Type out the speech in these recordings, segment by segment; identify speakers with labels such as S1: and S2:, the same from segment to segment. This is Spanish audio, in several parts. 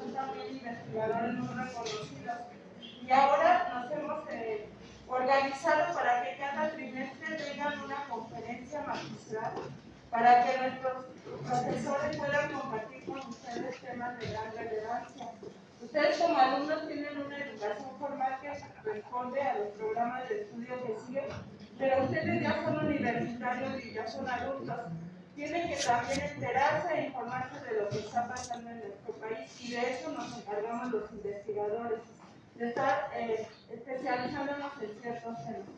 S1: son también investigadores muy reconocidos. Y ahora nos hemos organizado para que cada trimestre tengan una conferencia magistral para que nuestros profesores puedan compartir con ustedes temas de gran relevancia. Ustedes como alumnos tienen una educación formal que responde a los programas de estudio que siguen, pero ustedes ya son universitarios y ya son adultos. Tienen que también enterarse e informarse de lo que está pasando en nuestro país, y de eso nos encargamos los investigadores, de estar especializándonos en ciertos temas.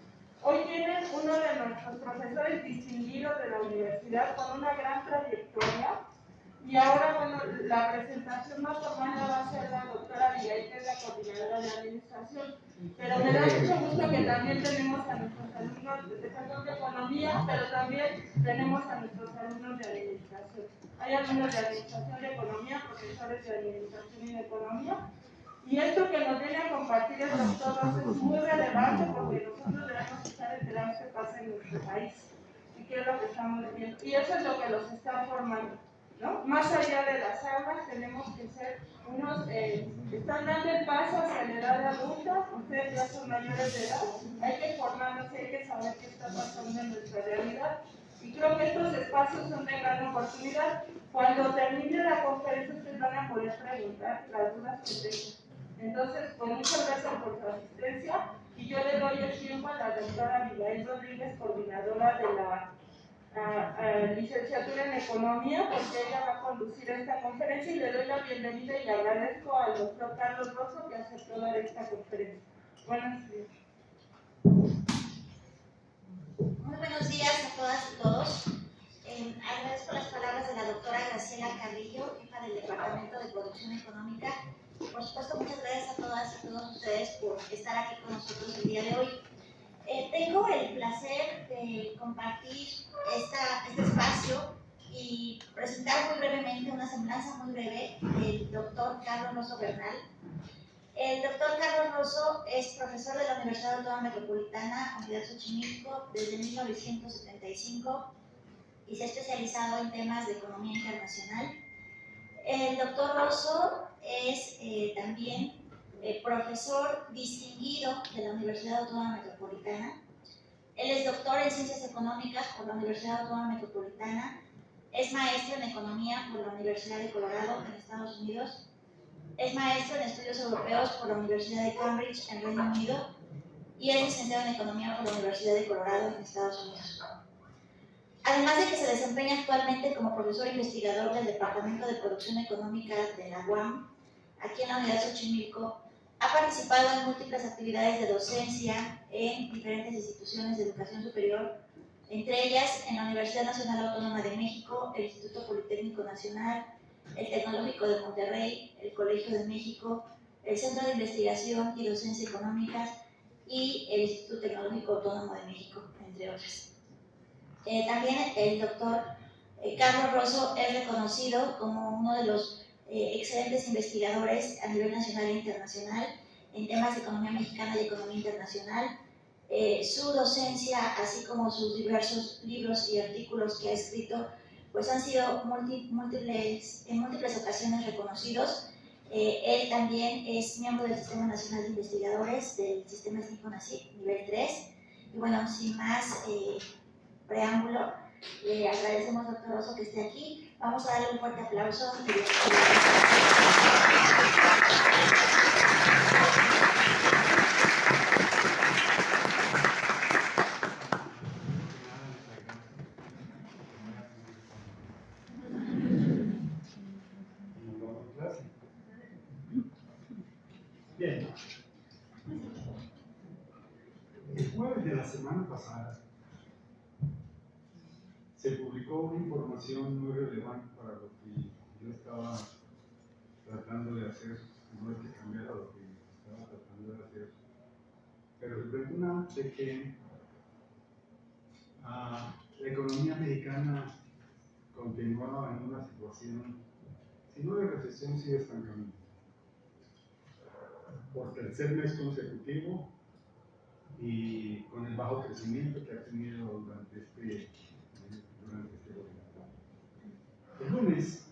S1: Hoy tienen uno de nuestros profesores distinguidos de la universidad con una gran trayectoria, y ahora, bueno, la presentación más formal la va a hacer la doctora Abigail, que es la coordinadora de administración, pero me da mucho gusto que también tenemos a nuestros alumnos de economía, pero también tenemos a nuestros alumnos de administración. Hay alumnos de administración, de economía, profesores de administración y de economía. Y esto que nos viene a compartir el doctor Rosso es muy relevante, porque nosotros debemos estar enterados qué pasa en nuestro país y qué es lo que estamos viviendo. Y eso es lo que los está formando, ¿no? Más allá de las aulas, tenemos que ser unos, están dando el paso hacia la edad adulta, ustedes ya son mayores de edad, hay que formarnos y hay que saber qué está pasando en nuestra realidad. Y creo que estos espacios son de gran oportunidad. Cuando termine la conferencia, ustedes van a poder preguntar las dudas que tengan. Entonces, pues muchas gracias por su asistencia, y yo le doy el tiempo a la doctora Abigail Rodríguez, coordinadora de la licenciatura en Economía, porque ella va a conducir esta conferencia, y le doy la bienvenida y le agradezco al doctor Carlos Rosso que aceptó dar esta conferencia. Buenos días.
S2: Muy buenos días a todas y todos. Agradezco las palabras de la doctora Graciela Carrillo, jefa del Departamento de Producción Económica. Por supuesto, muchas gracias a todas y a todos ustedes por estar aquí con nosotros el día de hoy. Tengo el placer de compartir este espacio y presentar muy brevemente una semblanza muy breve del doctor Carlos Rosso Bernal. El doctor Carlos Rosso es profesor de la Universidad Autónoma Metropolitana, Unidad Xochimilco, desde 1975, y se ha especializado en temas de economía internacional. El doctor Rosso es también profesor distinguido de la Universidad Autónoma Metropolitana. Él es doctor en Ciencias Económicas por la Universidad Autónoma Metropolitana, es maestro en Economía por la Universidad de Colorado en Estados Unidos, es maestro en Estudios Europeos por la Universidad de Cambridge en Reino Unido y es licenciado en Economía por la Universidad de Colorado en Estados Unidos. Además de que se desempeña actualmente como profesor investigador del Departamento de Producción Económica de la UAM, aquí en la Unidad Xochimilco, ha participado en múltiples actividades de docencia en diferentes instituciones de educación superior, entre ellas en la Universidad Nacional Autónoma de México, el Instituto Politécnico Nacional, el Tecnológico de Monterrey, el Colegio de México, el Centro de Investigación y Docencia Económica y el Instituto Tecnológico Autónomo de México, entre otras. También el doctor Carlos Rosso es reconocido como uno de los excelentes investigadores a nivel nacional e internacional en temas de economía mexicana y economía internacional. Su docencia, así como sus diversos libros y artículos que ha escrito, pues han sido en múltiples ocasiones reconocidos. Él también es miembro del Sistema Nacional de Investigadores del Sistema SNIC-CONACYT, nivel 3. Y bueno, sin más preámbulo, le agradecemos, doctor Rosso, que esté aquí. Vamos a darle un fuerte aplauso.
S3: Bien. El jueves de la semana pasada se publicó una información muy relevante para lo que yo estaba tratando de hacer. No es que cambiara lo que estaba tratando de hacer, pero se trata de que la economía mexicana continuaba en una situación, si no de recesión, sí de estancamiento. Por tercer mes consecutivo y con el bajo crecimiento que ha tenido durante este gobierno. El lunes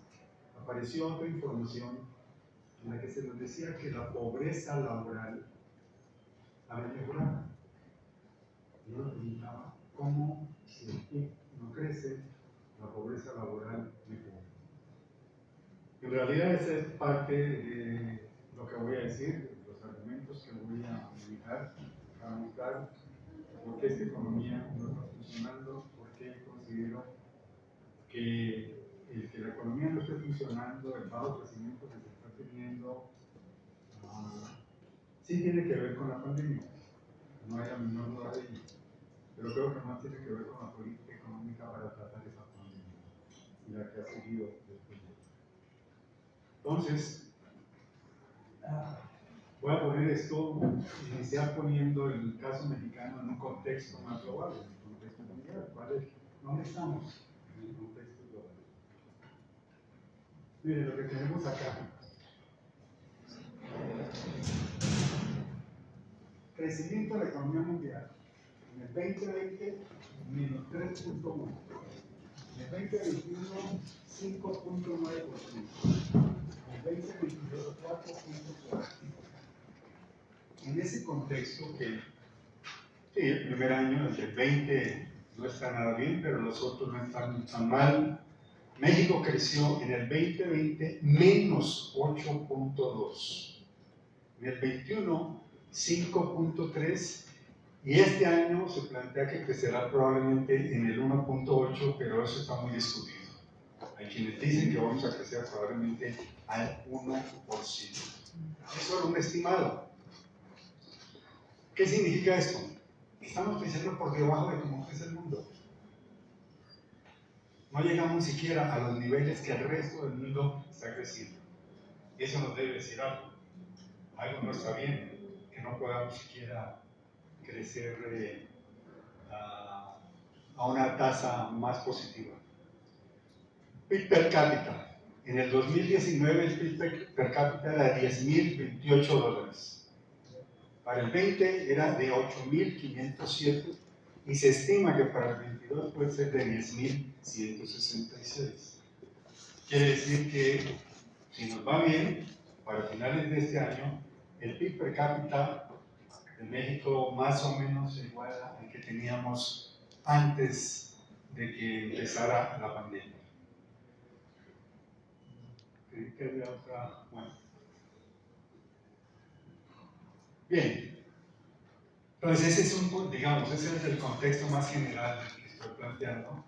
S3: apareció otra información en la que se nos decía que la pobreza laboral había mejorado. Yo me preguntaba cómo, si el PIB no crece, la pobreza laboral mejora. En realidad esa es parte de lo que voy a decir, los argumentos que voy a utilizar para mostrar por qué esta economía no está funcionando, por qué considero que el que la economía no esté funcionando, el bajo crecimiento que se está teniendo, sí tiene que ver con la pandemia, no hay la menor duda de ello, pero creo que no tiene que ver con la política económica para tratar esa pandemia y la que ha seguido después de eso. Entonces, voy a poner esto, iniciar poniendo el caso mexicano en un contexto más global, en un contexto mundial. ¿Dónde estamos en el contexto global? Miren lo que tenemos acá. Crecimiento de la economía mundial. En el 2020, menos 3.1. En el 2021, 5.9%. En el 2022, 4.4%. En ese contexto que sí, el primer año, el 20, no está nada bien, pero los otros no están tan mal. México creció en el 2020 menos 8.2, en el 21 5.3 y este año se plantea que crecerá probablemente en el 1.8, pero eso está muy discutido. Hay quienes dicen que vamos a crecer probablemente al 1%. Eso era un estimado. ¿Qué significa esto? Estamos creciendo por debajo de cómo crece el mundo. No llegamos ni siquiera a los niveles que el resto del mundo está creciendo. Y eso nos debe decir algo. Algo no está bien, que no podamos siquiera crecer a una tasa más positiva. PIB per cápita. En el 2019 el PIB per cápita era de $10,028. Para el 20 era de 8.507 y se estima que para el 22 puede ser de 10.166. Quiere decir que si nos va bien, para finales de este año, el PIB per cápita de México más o menos se iguala al que teníamos antes de que empezara la pandemia. Creí que había otra. Bueno. Bien. Entonces ese es ese es el contexto más general que estoy planteando.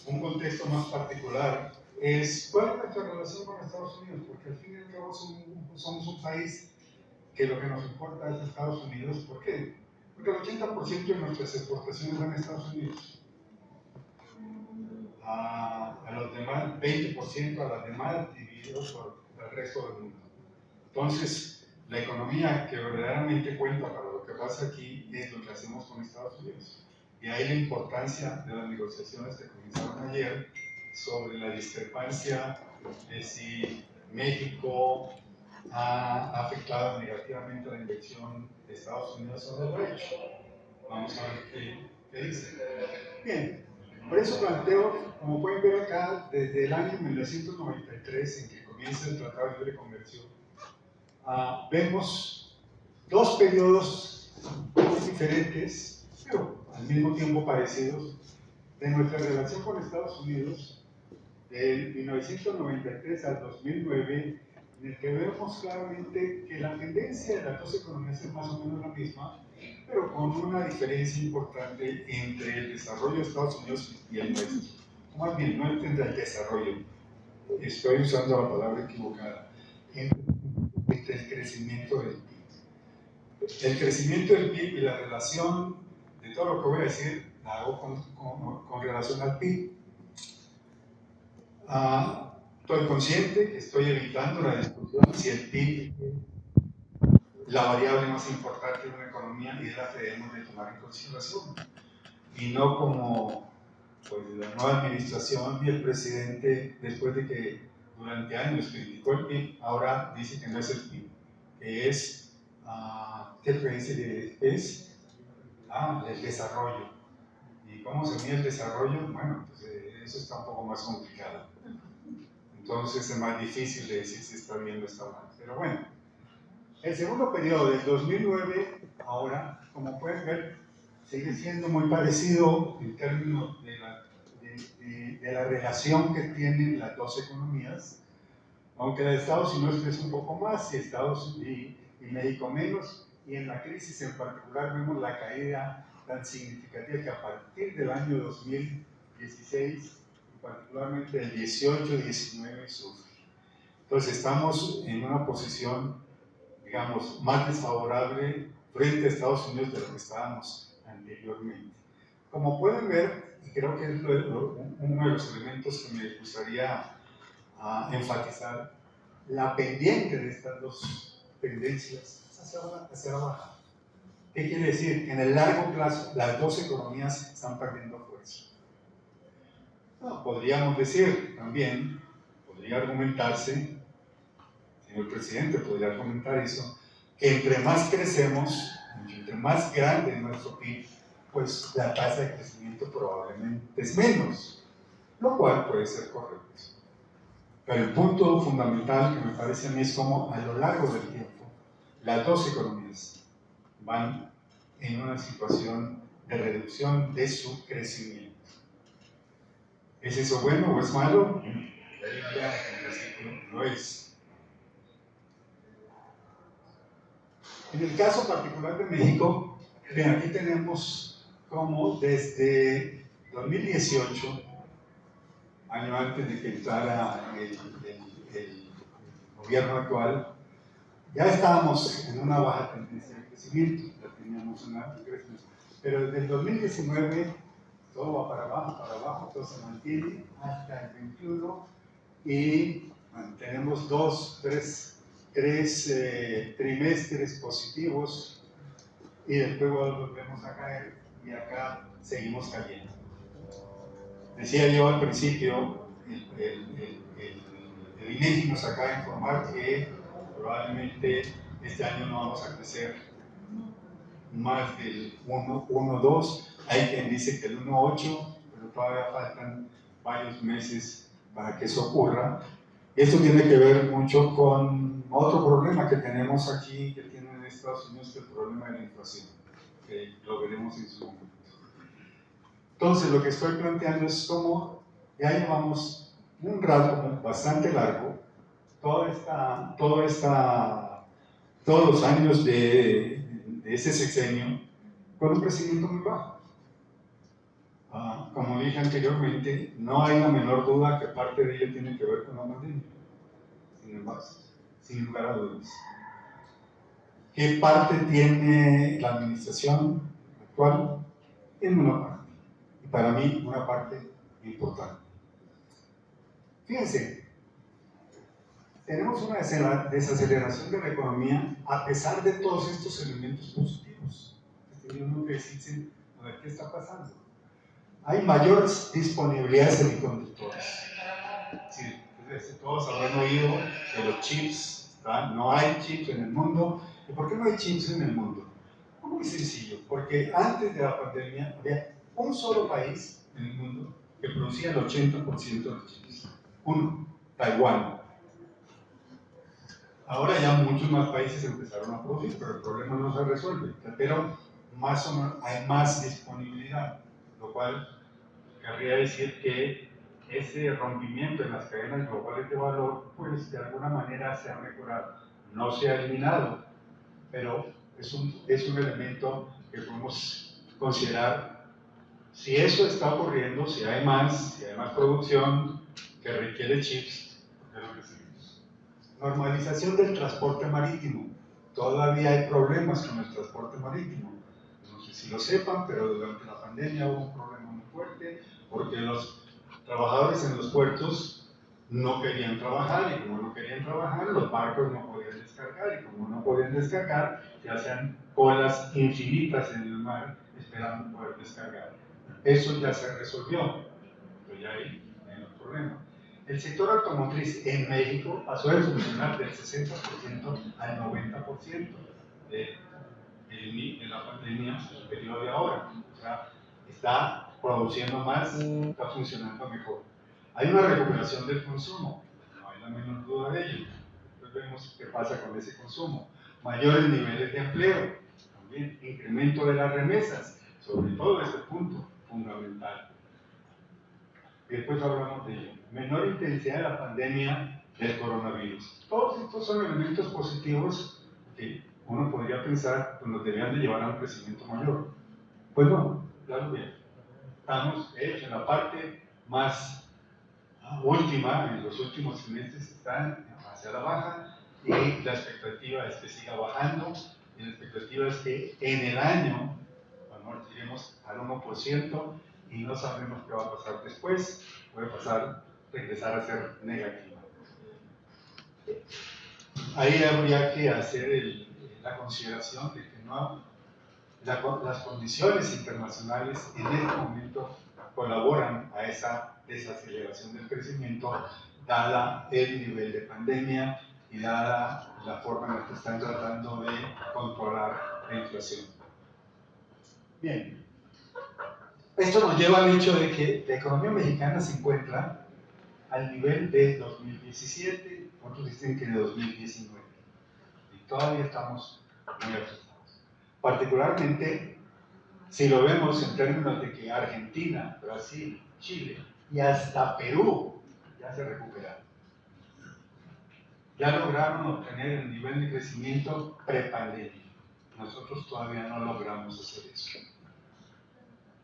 S3: Un contexto más particular es cuál es nuestra relación con Estados Unidos, porque al fin y al cabo somos un país que lo que nos importa es Estados Unidos. ¿Por qué? Porque el 80% de nuestras exportaciones van a Estados Unidos. A los demás, 20% a las demás divididos por el resto del mundo. Entonces, la economía que verdaderamente cuenta para lo que pasa aquí es lo que hacemos con Estados Unidos. Y ahí la importancia de las negociaciones que comenzaron ayer sobre la discrepancia de si México ha afectado negativamente la inversión de Estados Unidos o del derecho. Vamos a ver qué dice. Bien, por eso planteo, como pueden ver acá, desde el año 1993 en que comienza el Tratado de Libre Comercio, vemos dos periodos muy diferentes, pero al mismo tiempo parecidos, de nuestra relación con Estados Unidos, de 1993 al 2009, en el que vemos claramente que la tendencia de las dos economías es más o menos la misma, pero con una diferencia importante entre el desarrollo de Estados Unidos y el nuestro. O más bien, no entre el desarrollo, estoy usando la palabra equivocada, entre el crecimiento del PIB. El crecimiento del PIB y la relación de todo lo que voy a decir la hago con relación al PIB. Estoy consciente que estoy evitando la discusión si el PIB es la variable más importante de una economía y es la que debemos de tomar en consideración. Y no como pues, la nueva administración y el presidente, después de que durante años criticó el PIB, ahora dice que no es el PIB, que es, ¿qué referencia es? El desarrollo. ¿Y cómo se mide el desarrollo? Bueno, pues eso está un poco más complicado.
S4: Entonces es más difícil de decir si está bien o está mal. Pero bueno, el segundo periodo del 2009, ahora, como pueden ver, sigue siendo muy parecido en términos de la relación que tienen las dos economías, aunque la de Estados Unidos crece un poco más y México menos, y en la crisis en particular vemos la caída tan significativa que a partir del año 2016, y particularmente del 18-19, sufre. Entonces estamos en una posición, digamos, más desfavorable frente a Estados Unidos de lo que estábamos anteriormente. Como pueden ver, y creo que es uno de los elementos que me gustaría enfatizar, la pendiente de estas dos tendencias es hacia la baja. ¿Qué quiere decir? Que en el largo plazo las dos economías están perdiendo fuerza. No, podríamos decir también, podría argumentarse, señor presidente, podría argumentar eso, que entre más crecemos, entre más grande es nuestro PIB, pues la tasa de crecimiento probablemente es menos, lo cual puede ser correcto. Pero el punto fundamental que me parece a mí es como a lo largo del tiempo las dos economías van en una situación de reducción de su crecimiento. ¿Es eso bueno o es malo? Ya diría el versículo, no es. En el caso particular de México, aquí tenemos como desde 2018, año antes de que entrara el gobierno actual, ya estábamos en una baja tendencia de crecimiento, ya teníamos una crecimiento, pero desde el 2019 todo va para abajo, todo se mantiene hasta el 21 y bueno, tenemos tres trimestres positivos y después volvemos a caer y acá seguimos cayendo. Decía yo al principio, el INEGI nos acaba de informar que probablemente este año no vamos a crecer más del 1,2. Hay quien dice que el 1,8, pero todavía faltan varios meses para que eso ocurra. Esto tiene que ver mucho con otro problema que tenemos aquí, que tienen en Estados Unidos, que es el problema de la inflación, que lo veremos en su momento. Entonces, lo que estoy planteando es cómo ya llevamos un rato bastante largo, todos los años de ese sexenio, con un crecimiento muy bajo. Como dije anteriormente, no hay la menor duda que parte de ello tiene que ver con la pandemia. Sin embargo, sin lugar a dudas. ¿Qué parte tiene la administración actual? En una parte. Y para mí, una parte importante. Fíjense, tenemos una desaceleración de la economía a pesar de todos estos elementos positivos. Uno que decir, a ver, ¿qué está pasando? Hay mayores disponibilidades de semiconductores. Sí, todos habrán oído de los chips, ¿verdad? No hay chips en el mundo. ¿Y por qué no hay chips en el mundo? Muy sencillo, porque antes de la pandemia había un solo país en el mundo que producía el 80% de los chips. Uno, Taiwán. Ahora ya muchos más países empezaron a producir, pero el problema no se resuelve. Pero más o menos hay más disponibilidad, lo cual querría decir que ese rompimiento en las cadenas globales de valor, pues de alguna manera se ha mejorado. No se ha eliminado, pero es un elemento que podemos considerar. Si eso está ocurriendo, si hay más producción que requiere chips, ¿por qué lo recibimos? Normalización del transporte marítimo. Todavía hay problemas con el transporte marítimo. No sé si lo sepan, pero durante la pandemia hubo un problema muy fuerte porque los trabajadores en los puertos no querían trabajar y como no querían trabajar, los barcos no podían descargar y como no podían descargar, se hacían colas infinitas en el mar esperando poder descargar. Eso ya se resolvió, pero ya hay menos problema. El sector automotriz en México pasó de funcionar del 60% al 90% de la pandemia en el periodo de ahora. O sea, está produciendo más, está funcionando mejor. Hay una recuperación del consumo.
S3: la menor duda de ello. Entonces vemos qué pasa con ese consumo. Mayores niveles de empleo, también incremento de las remesas, sobre todo este punto fundamental. Y después hablamos de ello. Menor intensidad de la pandemia del coronavirus. Todos estos son elementos positivos que uno podría pensar que nos deberían de llevar a un crecimiento mayor. Pues no, claro bien. Estamos, de hecho, en la parte más última, en los últimos semestres están hacia la baja y la expectativa es que siga bajando y la expectativa es que en el año, bueno, lleguemos al 1% y no sabemos qué va a pasar después, puede pasar, regresar a ser negativa. Ahí habría que hacer la consideración de que no, las condiciones internacionales en este momento colaboran a esa desaceleración del crecimiento, dada el nivel de pandemia y dada la forma en la que están tratando de controlar la inflación. Bien, esto nos lleva al hecho de que la economía mexicana se encuentra al nivel de 2017, otros dicen que de 2019, y todavía estamos muy asustados. Particularmente, si lo vemos en términos de que Argentina, Brasil, Chile y hasta Perú ya se recuperaron. Ya lograron obtener el nivel de crecimiento prepandémico. Nosotros todavía no logramos hacer eso.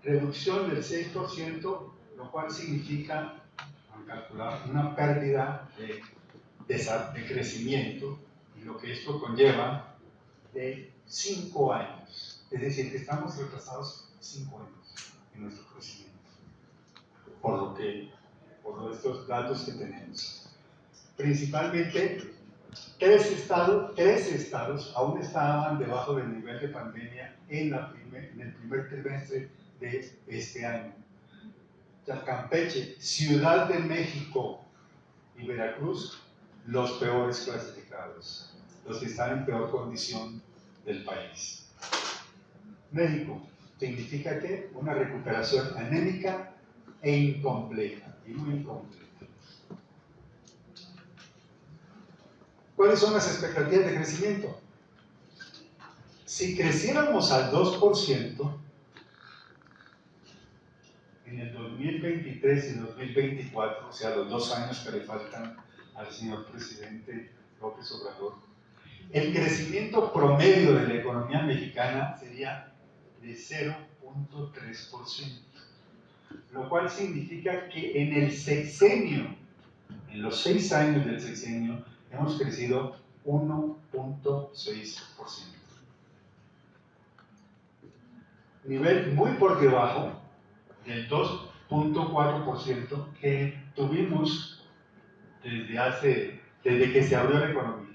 S3: Reducción del 6%, lo cual significa, al calcular, una pérdida de crecimiento, y lo que esto conlleva de 5 años. Es decir, que estamos retrasados 5 años en nuestro crecimiento, por estos datos que tenemos. Principalmente, tres estados aún estaban debajo del nivel de pandemia en el primer trimestre de este año. Campeche, Ciudad de México y Veracruz, los peores clasificados, los que están en peor condición del país. México significa que una recuperación anémica e incompleta, y muy incompleta. ¿Cuáles son las expectativas de crecimiento? Si creciéramos al 2%, en el 2023 y 2024, o sea, los 2 años que le faltan al señor presidente López Obrador, el crecimiento promedio de la economía mexicana sería de 0.3%, lo cual significa que en el sexenio, en los 6 años del sexenio, hemos crecido 1.6%. Nivel muy por debajo del 2.4% que tuvimos desde que se abrió la economía.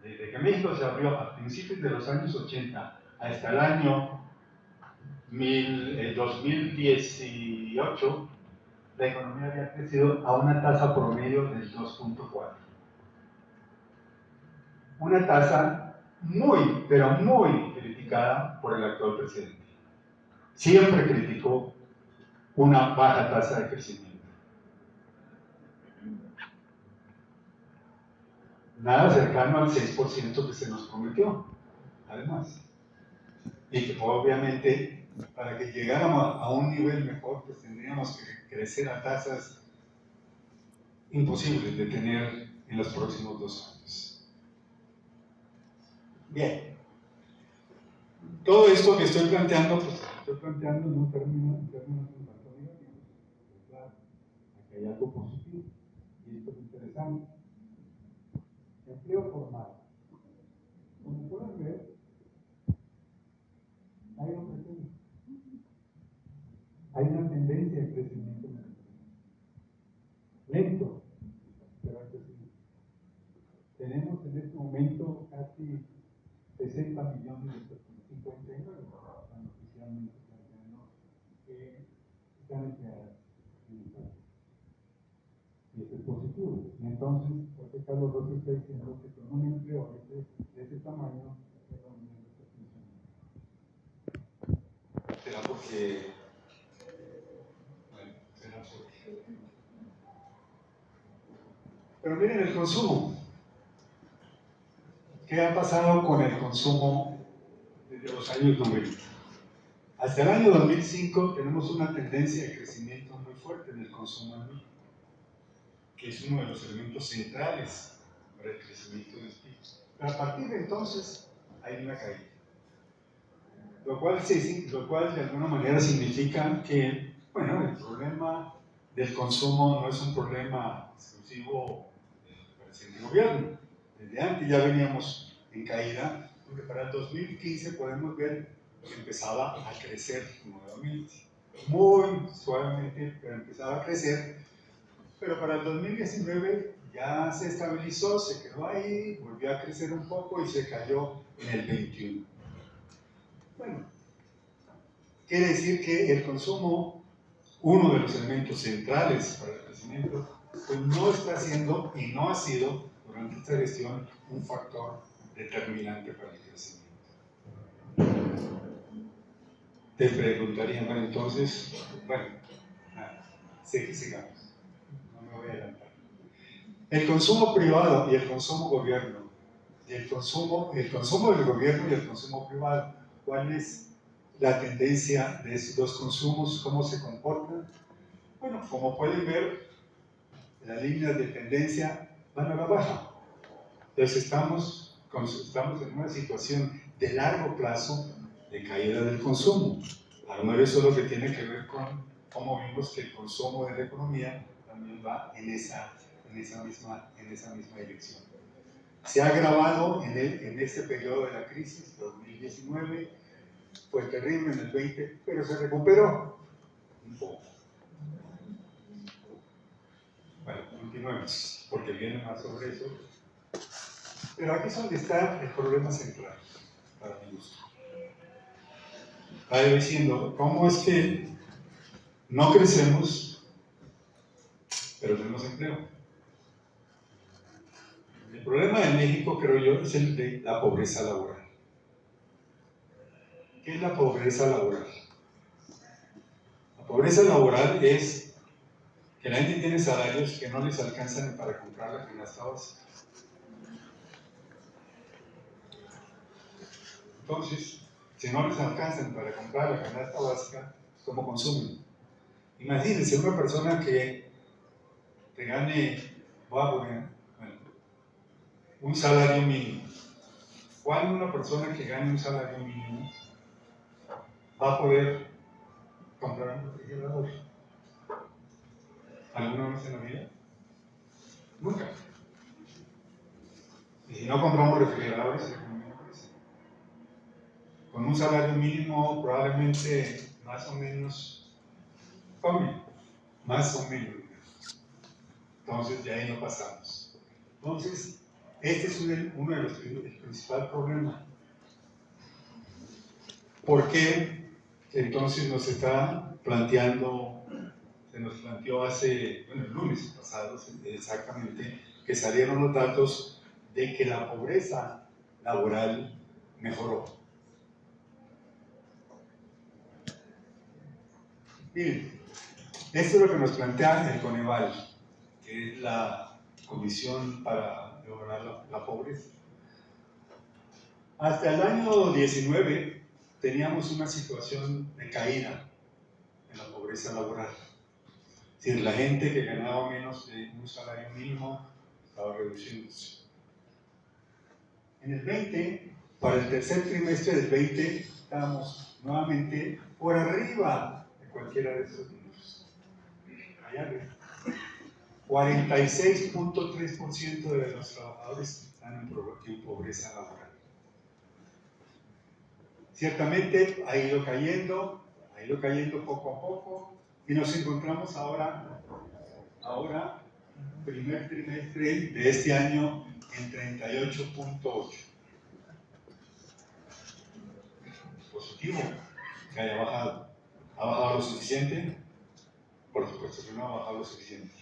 S3: Desde que México se abrió a principios de los años 80 hasta el año 2018, la economía había crecido a una tasa promedio del 2.4. Una tasa muy, pero muy criticada por el actual presidente. Siempre criticó una baja tasa de crecimiento. Nada cercano al 6% que se nos prometió, además. Y que obviamente, para que llegáramos a un nivel mejor, pues tendríamos que crecer a tasas imposibles de tener en los próximos 2 años. Bien. Todo esto que estoy planteando, pues estoy planteando en términos un tanto negativos. Claro, aquí hay algo positivo, y esto es interesante. Empleo formal. Como pueden ver, hay un pequeño. Hay una tendencia de crecimiento lento, pero hay crecimiento. Tenemos en este momento casi 60 millones de personas, 59 están oficialmente planteando que están empleadas en el país. Y esto es positivo. Y entonces, ¿por qué Carlos Rosa está diciendo que con un empleo de ese tamaño la economía no está funcionando? ¿Será porque
S4: Pero miren el consumo. ¿Qué ha pasado con el consumo desde los años 90? Hasta el año 2005 tenemos una tendencia de crecimiento muy fuerte en el consumo en México, que es uno de los elementos centrales para el crecimiento del PIB. Pero a partir de entonces hay una caída, lo cual de alguna manera significa que, bueno, el problema del consumo no es un problema exclusivo del presente gobierno. Desde antes ya veníamos en caída, porque para el 2015 podemos ver que empezaba a crecer nuevamente, muy suavemente, pero empezaba a crecer. Pero para el 2019 ya se estabilizó, se quedó ahí, volvió a crecer un poco y se cayó en el 21. Bueno, quiere decir que el consumo, uno de los elementos centrales para el crecimiento, pues no está siendo y no ha sido durante esta gestión un factor determinante para el crecimiento. Te preguntarían, bueno, entonces, bueno, sigamos, no me voy a adelantar. El consumo privado y el consumo gobierno, el consumo del gobierno y el consumo privado, ¿cuál es la tendencia de esos dos consumos? ¿Cómo se comportan? Bueno, como pueden ver, las líneas de tendencia van a la baja. Entonces estamos en una situación de largo plazo de caída del consumo. A lo mejor eso es lo que tiene que ver con cómo vimos que el consumo de la economía también va en esa misma dirección. Se ha agravado en este periodo de la crisis, 2019, fue terrible en el 20, pero se recuperó un poco. Bueno, continuemos, porque viene más sobre eso. Pero aquí es donde está el problema central, para mi gusto. Va diciendo, ¿cómo es que no crecemos, pero tenemos empleo? El problema de México, creo yo, es el de la pobreza laboral. ¿Qué es la pobreza laboral? La pobreza laboral es que la gente tiene salarios que no les alcanzan para comprar la canasta básica. Entonces, si no les alcanzan para comprar la canasta básica, ¿cómo consumen? Imagínense una persona que te gane, un salario mínimo. ¿Cuál una persona que gane un salario mínimo va a poder comprar un refrigerador? ¿Alguna vez en la vida? Nunca. Y si no compramos refrigeradores, la economía no crece. Con un salario mínimo probablemente más o menos come, más o menos. Entonces de ahí no pasamos. Entonces, este es uno de los principales problemas. ¿Por qué entonces se nos planteó el lunes pasado exactamente, que salieron los datos de que la pobreza laboral mejoró? Miren, esto es lo que nos plantea el Coneval, que es la Comisión para Lograr la Pobreza. Hasta el año 19 teníamos una situación de caída en la pobreza laboral. Es decir, la gente que ganaba menos de un salario mínimo estaba reduciéndose. En el 20, para el tercer trimestre del 20, estábamos nuevamente por arriba de cualquiera de esos números. Allá arriba. 46.3% de los trabajadores están en pobreza laboral. Ciertamente ha ido cayendo poco a poco, y nos encontramos ahora, primer trimestre de este año, en 38.8. Positivo que haya bajado. ¿Ha bajado lo suficiente? Por supuesto que no ha bajado lo suficiente.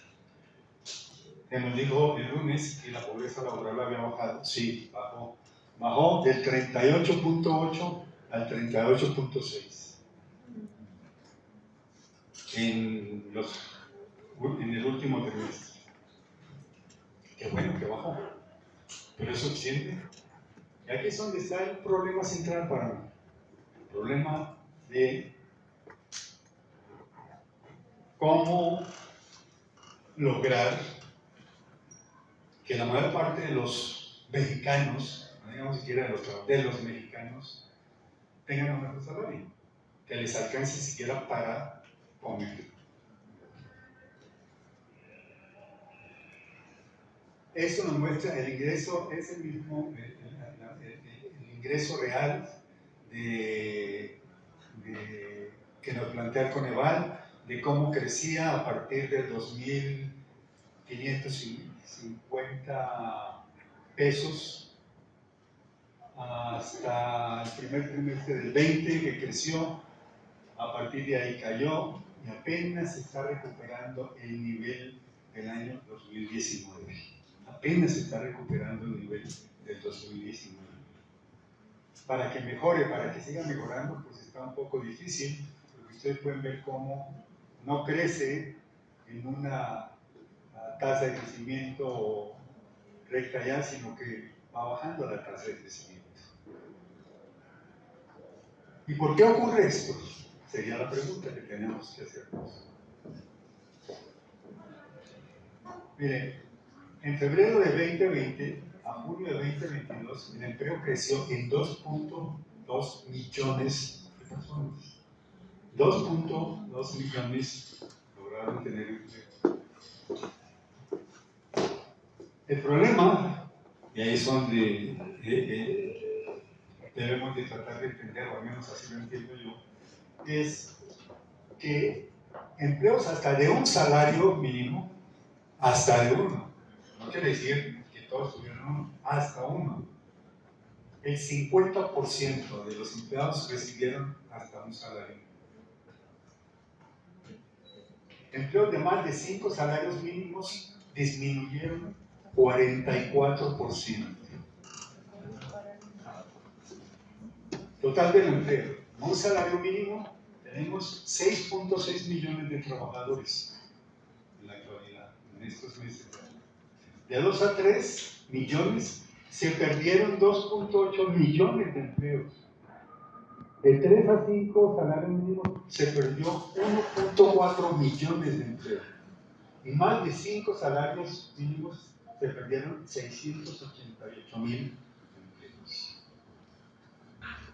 S4: Se nos dijo el lunes que la pobreza laboral había bajado. Sí, bajó. Bajó del 38.8 al 38.6 en el último trimestre. qué bueno que bajó, pero es suficiente. Y aquí es donde está el problema central para mí. El problema de cómo lograr que la mayor parte de los mexicanos, no digamos siquiera de los mexicanos, tengan un mejor salario, que les alcance siquiera para comer. Eso nos muestra el ingreso, es el mismo, el ingreso real que nos plantea el Coneval, de cómo crecía a partir del 2.550 pesos hasta el primer trimestre del 20, que creció, a partir de ahí cayó y apenas se está recuperando el nivel del año 2019. Apenas se está recuperando el nivel del 2019. Para que mejore, para que siga mejorando, pues está un poco difícil, porque ustedes pueden ver cómo no crece en una tasa de crecimiento recta ya, sino que va bajando la tasa de crecimiento. ¿Y por qué ocurre esto? Sería la pregunta que tenemos que hacernos. Miren, en febrero de 2020 a junio de 2022, el empleo creció en 2.2 millones de personas. 2.2 millones lograron tener empleo. El problema, y ahí es donde debemos de tratar de entender, o al menos así lo entiendo yo, es que empleos hasta de un salario mínimo, hasta de uno, no quiere decir que todos tuvieron uno, hasta uno. El 50% de los empleados recibieron hasta un salario. Empleos de más de 5 salarios mínimos disminuyeron 44%. Total del empleo, un salario mínimo, tenemos 6.6 millones de trabajadores en la actualidad, en estos meses. De 2 a 3 millones se perdieron 2.8 millones de empleos. De 3 a 5 salarios mínimos se perdió 1.4 millones de empleos. Y más de 5 salarios mínimos se perdieron 688,000 empleos.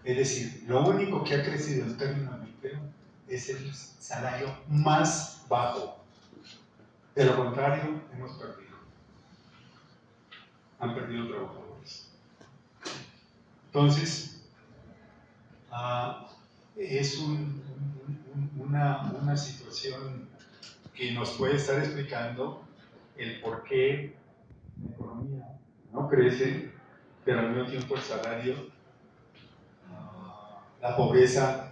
S4: Es decir, lo único que ha crecido en términos de empleo es el salario más bajo. De lo contrario, hemos perdido. Han perdido trabajadores. Entonces, es una situación que nos puede estar explicando el por qué la economía no crece, pero al mismo tiempo el salario, la pobreza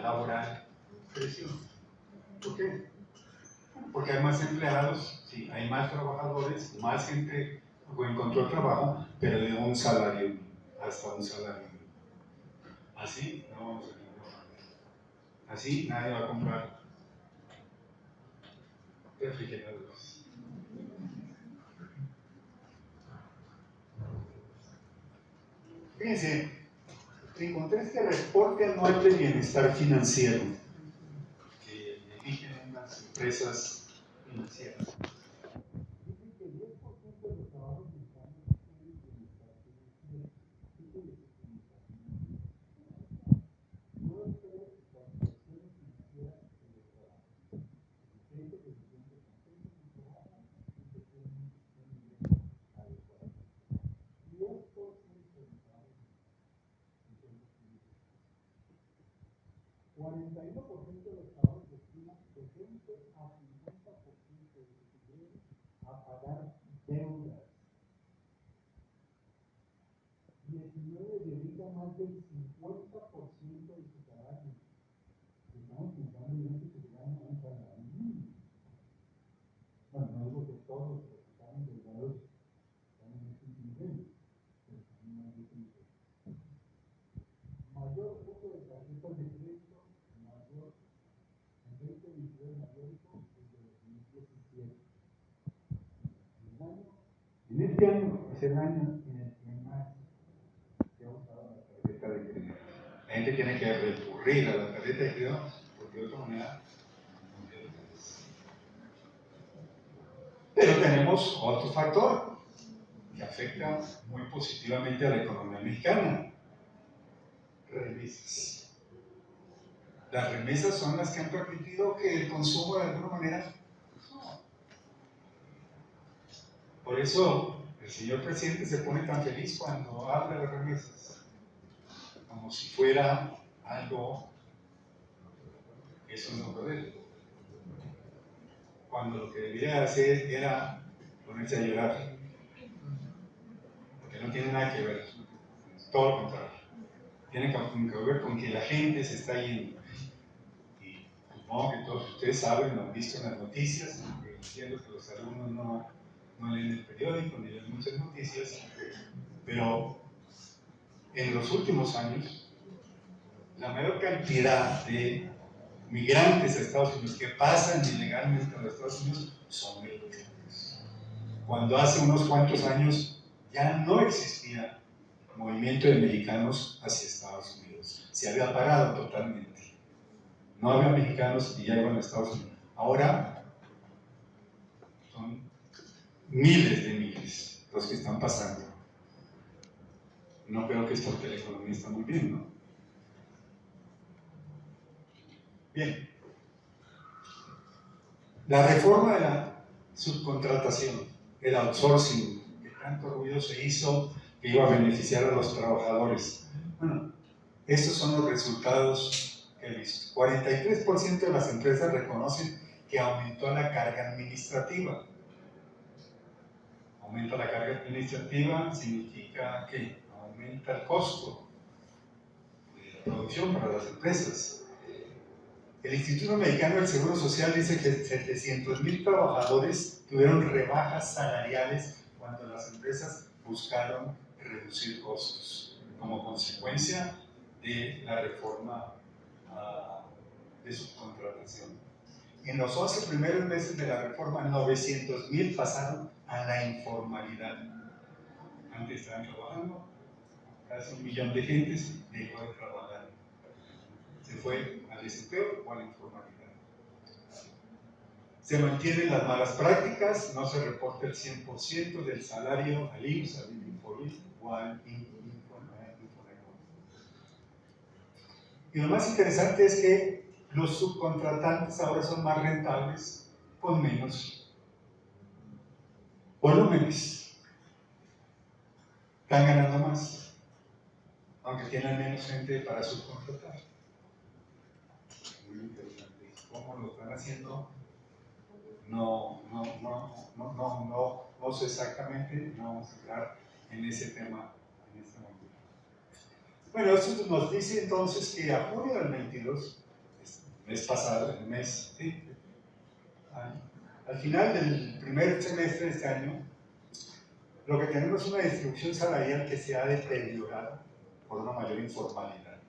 S4: laboral creció. ¿Por qué? Porque hay más empleados, sí, hay más trabajadores, más gente encontró trabajo, pero de un salario hasta un salario. Así no vamos a encontrar. Así nadie va a comprar refrigeradores. Fíjense, encontré este reporte anual de bienestar financiero que dirigen unas empresas financieras. Dice que el 10% de los trabajos mexicanos tienen bienestar financiero. No es que las situaciones financieras de los trabajos. Gente que se siente contento con su trabajo y que tiene un nivel adecuado. 10% de los trabajos 41% de los trabajos destinan de 20 a 50% de su dinero a pagar deudas. 19 dedican más del 50% de su salario. Estamos pensando en gente que se gana un salario mínimo. Bueno, no digo que todos los que están endeudados están en este nivel, pero también más de este nivel. Mayor uso de tarjetas de crédito, mayor en 2022 mayor uso desde 2017. En este año es el año en el que más se ha usado la tarjeta de crédito. La gente tiene que recurrir a la tarjeta de crédito porque de otra manera no tiene. Pero tenemos otro factor que afecta muy positivamente a la economía mexicana: remesas. Las remesas son las que han permitido que el consumo de alguna manera suba. Por eso el señor presidente se pone tan feliz cuando habla de remesas, como si fuera algo que es un poder, cuando lo que debería hacer era ponerse a llorar, porque no tiene nada que ver, todo lo contrario, tiene que ver con que la gente se está yendo. Y supongo que todos ustedes saben, lo han visto en las noticias, aunque entiendo que los alumnos no leen el periódico ni leen muchas noticias, pero en los últimos años la mayor cantidad de migrantes a Estados Unidos que pasan ilegalmente a los Estados Unidos son mexicanos. Cuando hace unos cuantos años ya no existía movimiento de mexicanos hacia Estados Unidos, se había parado totalmente. No había mexicanos y ya iban a Estados Unidos. Ahora son miles de miles los que están pasando. No creo que es porque la economía está muy bien, ¿no? Bien. La reforma de la subcontratación, el outsourcing, que tanto ruido se hizo, que iba a beneficiar a los trabajadores. Bueno, estos son los resultados que he visto. 43% de las empresas reconocen que aumentó la carga administrativa. Aumenta la carga administrativa significa que aumenta el costo de la producción para las empresas. El Instituto Mexicano del Seguro Social dice que 700,000 trabajadores tuvieron rebajas salariales cuando las empresas buscaron reducir costos como consecuencia de la reforma de subcontratación. En los 11 primeros meses de la reforma, 900,000 pasaron a la informalidad. Antes estaban trabajando, casi 1,000,000 de gentes dejó de trabajar. Se fue al desempleo o a la informalidad. Se mantienen las malas prácticas, no se reporta el 100% del salario al IMSS, al Infonavit o al Infonavit. Y lo más interesante es que los subcontratantes ahora son más rentables con menos volúmenes. Están ganando más, aunque tienen menos gente para subcontratar. Muy interesante. ¿Cómo lo están haciendo? No sé exactamente, no vamos a entrar en ese tema en este momento. Bueno, esto nos dice entonces que a junio del 22, el mes pasado, al final del primer semestre de este año, lo que tenemos es una distribución salarial que se ha deteriorado por una mayor informalidad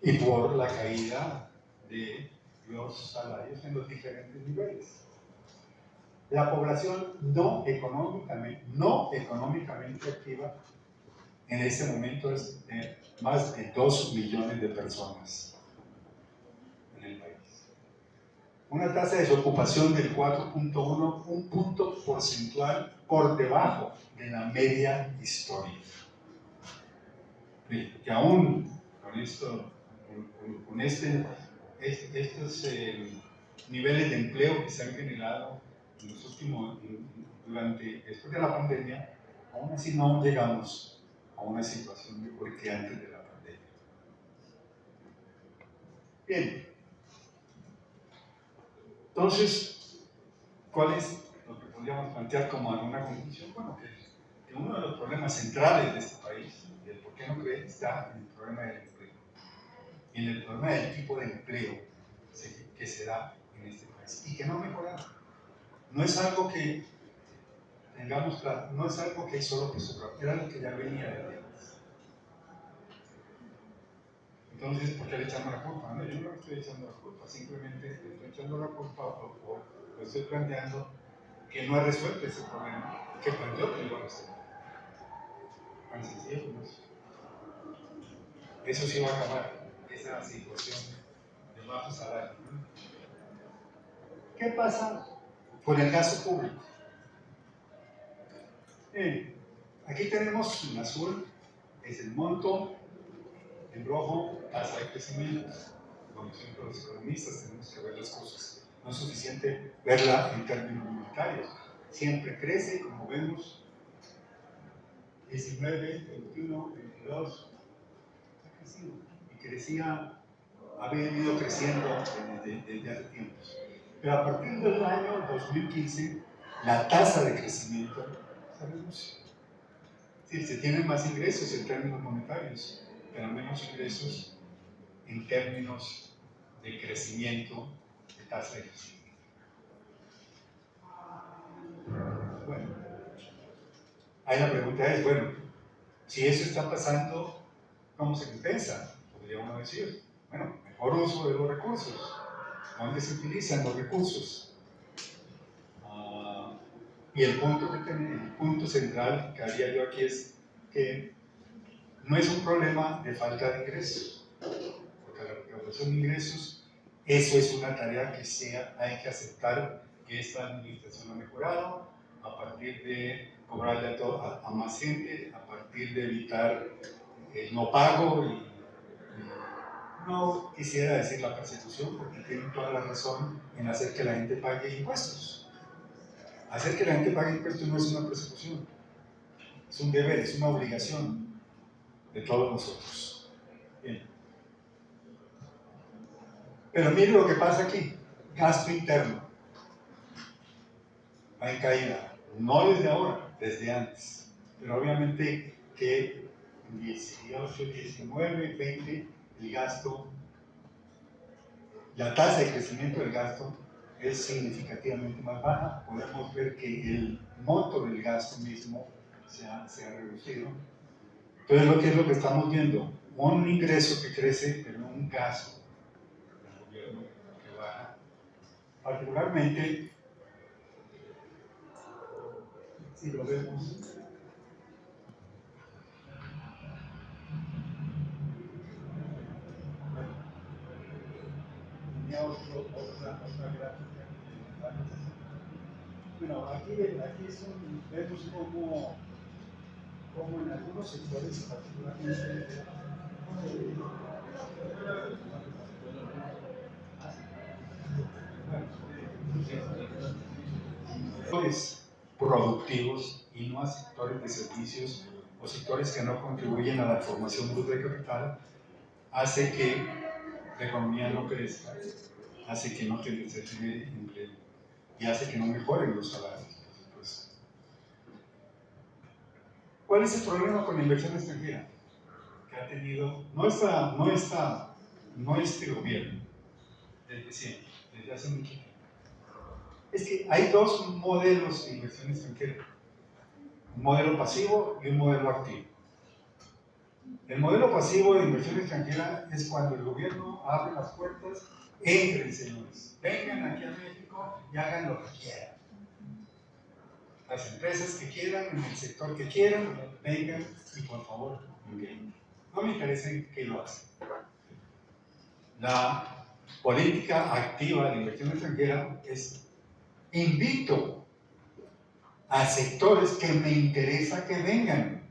S4: y por la caída de los salarios en los diferentes niveles. La población no económicamente activa en este momento es de más de 2 millones de personas en el país. Una tasa de desocupación del 4.1, un punto porcentual por debajo de la media histórica. Que aún con esto, con estos niveles de empleo que se han generado en los últimos, después de la pandemia, aún así no llegamos a una situación mejor que antes de la pandemia. Bien. Entonces, ¿cuál es lo que podríamos plantear como alguna conclusión? Bueno, que uno de los problemas centrales de este país, y el por qué no cree, está en el problema del empleo. Y en el problema del tipo de empleo que se da en este país y que no ha mejorado. No es algo que tengamos claro, no es algo que hay solo que sobra, era algo que ya venía de antes. Entonces, ¿por qué le echamos la culpa? No, yo no le estoy echando la culpa, simplemente le estoy echando la culpa o le estoy planteando que no ha resuelto ese problema que perdió el negocio. Tan sencillo como eso. Eso sí va a acabar, esa situación de bajo salario, ¿no? ¿Qué pasa con el gasto público? Aquí tenemos en azul, es el monto, en rojo, tasa de crecimiento. Como siempre los economistas tenemos que ver las cosas. No es suficiente verla en términos monetarios. Siempre crece, como vemos, 19, 21, 22, ha crecido. Y crecía, ha venido creciendo desde hace tiempos. Pero a partir del año 2015, la tasa de crecimiento se reduce. Es decir, se tienen más ingresos en términos monetarios, pero menos ingresos en términos de crecimiento de tasa de crecimiento. Bueno, ahí la pregunta es, bueno, si eso está pasando, ¿cómo se compensa? Podría uno decir, bueno, mejor uso de los recursos. ¿Dónde se utilizan los recursos? Y el punto central que haría yo aquí es que no es un problema de falta de ingresos, porque la recaudación de ingresos, eso es una tarea que hay que aceptar que esta administración ha mejorado a partir de cobrarle a más gente, a partir de evitar el no pago y no quisiera decir la persecución, porque tienen toda la razón en hacer que la gente pague impuestos. Hacer que la gente pague impuestos no es una persecución, es un deber, es una obligación de todos nosotros. Bien. Pero mire lo que pasa aquí, gasto interno. Va en caída, no desde ahora, desde antes. Pero obviamente que en 18, 19, 20, el gasto, la tasa de crecimiento del gasto es significativamente más baja. Podemos ver que el monto del gasto mismo se ha reducido. Entonces, ¿qué es lo que estamos viendo? Un ingreso que crece, pero un gasto del gobierno que baja. Particularmente, si lo vemos, tenía otra gráfica. Bueno, aquí vemos como en algunos sectores, particularmente sectores productivos y no a sectores de servicios o sectores que no contribuyen a la formación bruta de capital, hace que la economía no crezca, hace que no se genere empleo y hace que no mejoren los salarios. Pues, ¿cuál es el problema con la inversión extranjera? Que ha tenido, no este gobierno, desde siempre, desde hace mucho tiempo. Es que hay dos modelos de inversión extranjera, un modelo pasivo y un modelo activo. El modelo pasivo de inversión extranjera es cuando el gobierno abre las puertas, entren señores, vengan aquí a México y hagan lo que quieran. Las empresas que quieran, en el sector que quieran, vengan y por favor, vengan. No me interesa que lo hacen. La política activa de inversión extranjera es invito a sectores que me interesa que vengan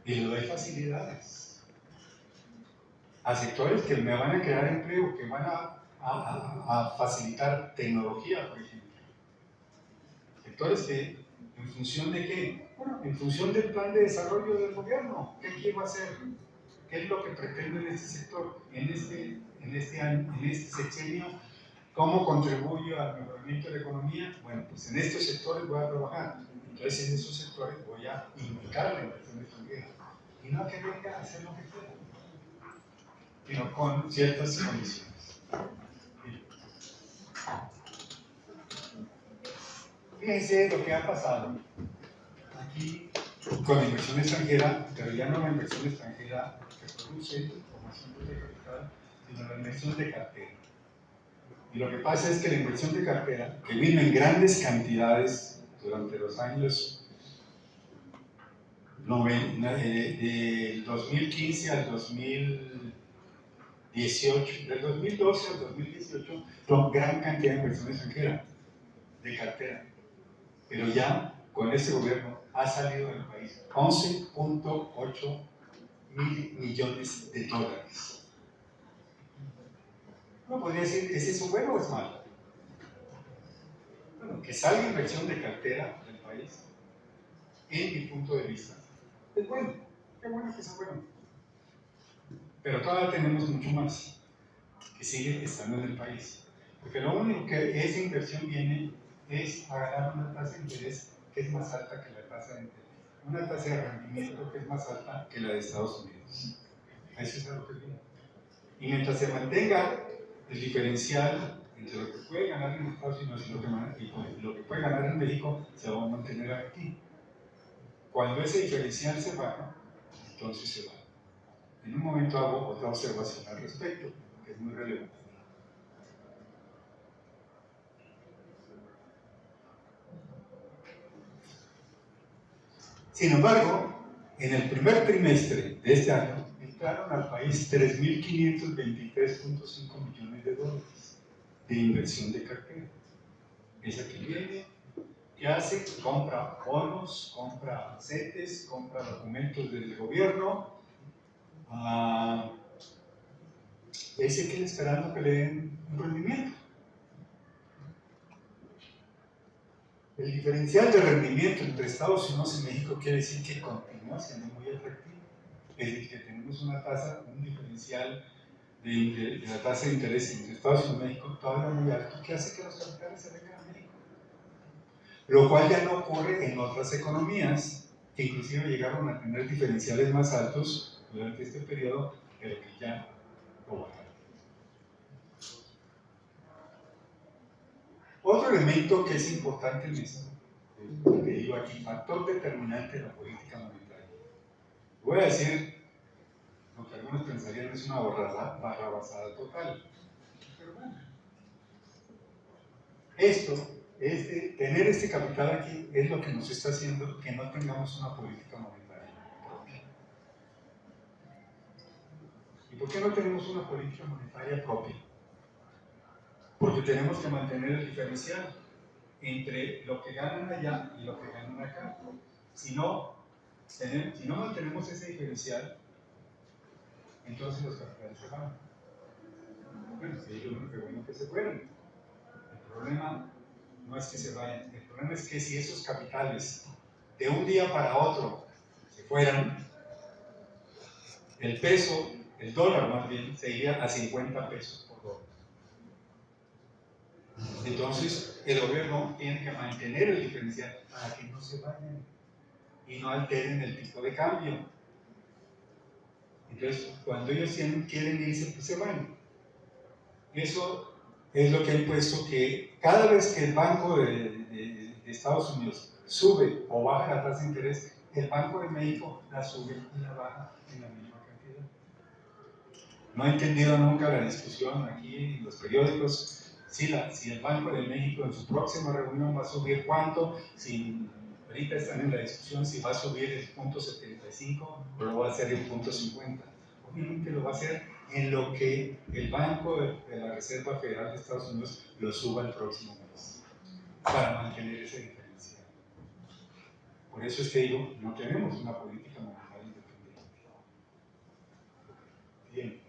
S4: y le doy facilidades a sectores que me van a crear empleo, que van a facilitar tecnología, por ejemplo. Sectores que, ¿en función de qué? Bueno, en función del plan de desarrollo del gobierno. ¿Qué quiero hacer? ¿Qué es lo que pretendo en este sector? En este año, en este sexenio, ¿cómo contribuyo al mejoramiento de la economía? Bueno, pues en estos sectores voy a trabajar. Entonces en esos sectores voy a indicar la inversión extranjera. Y no que venga a hacer lo que quiera, sino con ciertas condiciones. Fíjense lo que ha pasado aquí con la inversión extranjera, pero ya no la inversión extranjera que produce formación de capital, sino la inversión de cartera. Y lo que pasa es que la inversión de cartera, que vino en grandes cantidades durante los años del 2015 al 2018, del 2012 al 2018, con gran cantidad de inversión extranjera, de cartera. Pero ya con este gobierno ha salido del país 11.8 mil millones de dólares. Uno podría decir, ¿es eso bueno o es malo? Bueno, que salga inversión de cartera del país, en mi punto de vista, es bueno. Qué bueno que sea bueno. Pero todavía tenemos mucho más que sigue estando en el país. Porque lo único que esa inversión viene es a ganar una tasa de interés que es más alta que la tasa de interés. Una tasa de rendimiento que es más alta que la de Estados Unidos. Eso es a lo que viene. Y mientras se mantenga el diferencial entre lo que puede ganar en Estados Unidos y lo que puede ganar en México, se va a mantener aquí. Cuando ese diferencial se baja, entonces se va. En un momento hago otra observación al respecto, que es muy relevante. Sin embargo, en el primer trimestre de este año, entraron al país 3.523.5 millones de dólares de inversión de cartera. Esa que viene, que hace, compra bonos, compra CETES, compra documentos del gobierno, y se queda esperando que le den un rendimiento. El diferencial de rendimiento entre Estados Unidos y México quiere decir que continúa siendo muy atractivo. Es decir, que tenemos una tasa, un diferencial de la tasa de interés entre Estados Unidos y México todavía muy alto, que hace que los capitales se vengan a México. Lo cual ya no ocurre en otras economías, que inclusive llegaron a tener diferenciales más altos durante este periodo, pero que ya lo bajaron. Otro elemento que es importante en esto, que digo aquí, factor determinante de la política monetaria. Voy a decir lo que algunos pensarían es una barrabasada total. Pero bueno, esto, tener este capital aquí es lo que nos está haciendo que no tengamos una política monetaria propia. ¿Y por qué no tenemos una política monetaria propia? Porque tenemos que mantener el diferencial entre lo que ganan allá y lo que ganan acá. Si no mantenemos ese diferencial, entonces los capitales se van. Bueno, sí, yo creo que bueno que se fueran. El problema no es que se vayan, el problema es que si esos capitales de un día para otro se fueran, el peso, el dólar más bien, se iría a 50 pesos por dólar. Entonces, el gobierno tiene que mantener el diferencial para que no se vayan y no alteren el tipo de cambio. Entonces, cuando ellos quieren irse, pues se van. Eso es lo que ha impuesto que cada vez que el Banco de Estados Unidos sube o baja la tasa de interés, el Banco de México la sube y la baja en la misma cantidad. No he entendido nunca la discusión aquí en los periódicos. Si el Banco de México en su próxima reunión va a subir cuánto, si ahorita están en la discusión si va a subir el 0.75 o lo va a hacer el 0.50. Obviamente lo va a hacer en lo que el Banco de la Reserva Federal de Estados Unidos lo suba el próximo mes, para mantener ese diferencial. Por eso es que digo, no tenemos una política monetaria independiente. Bien.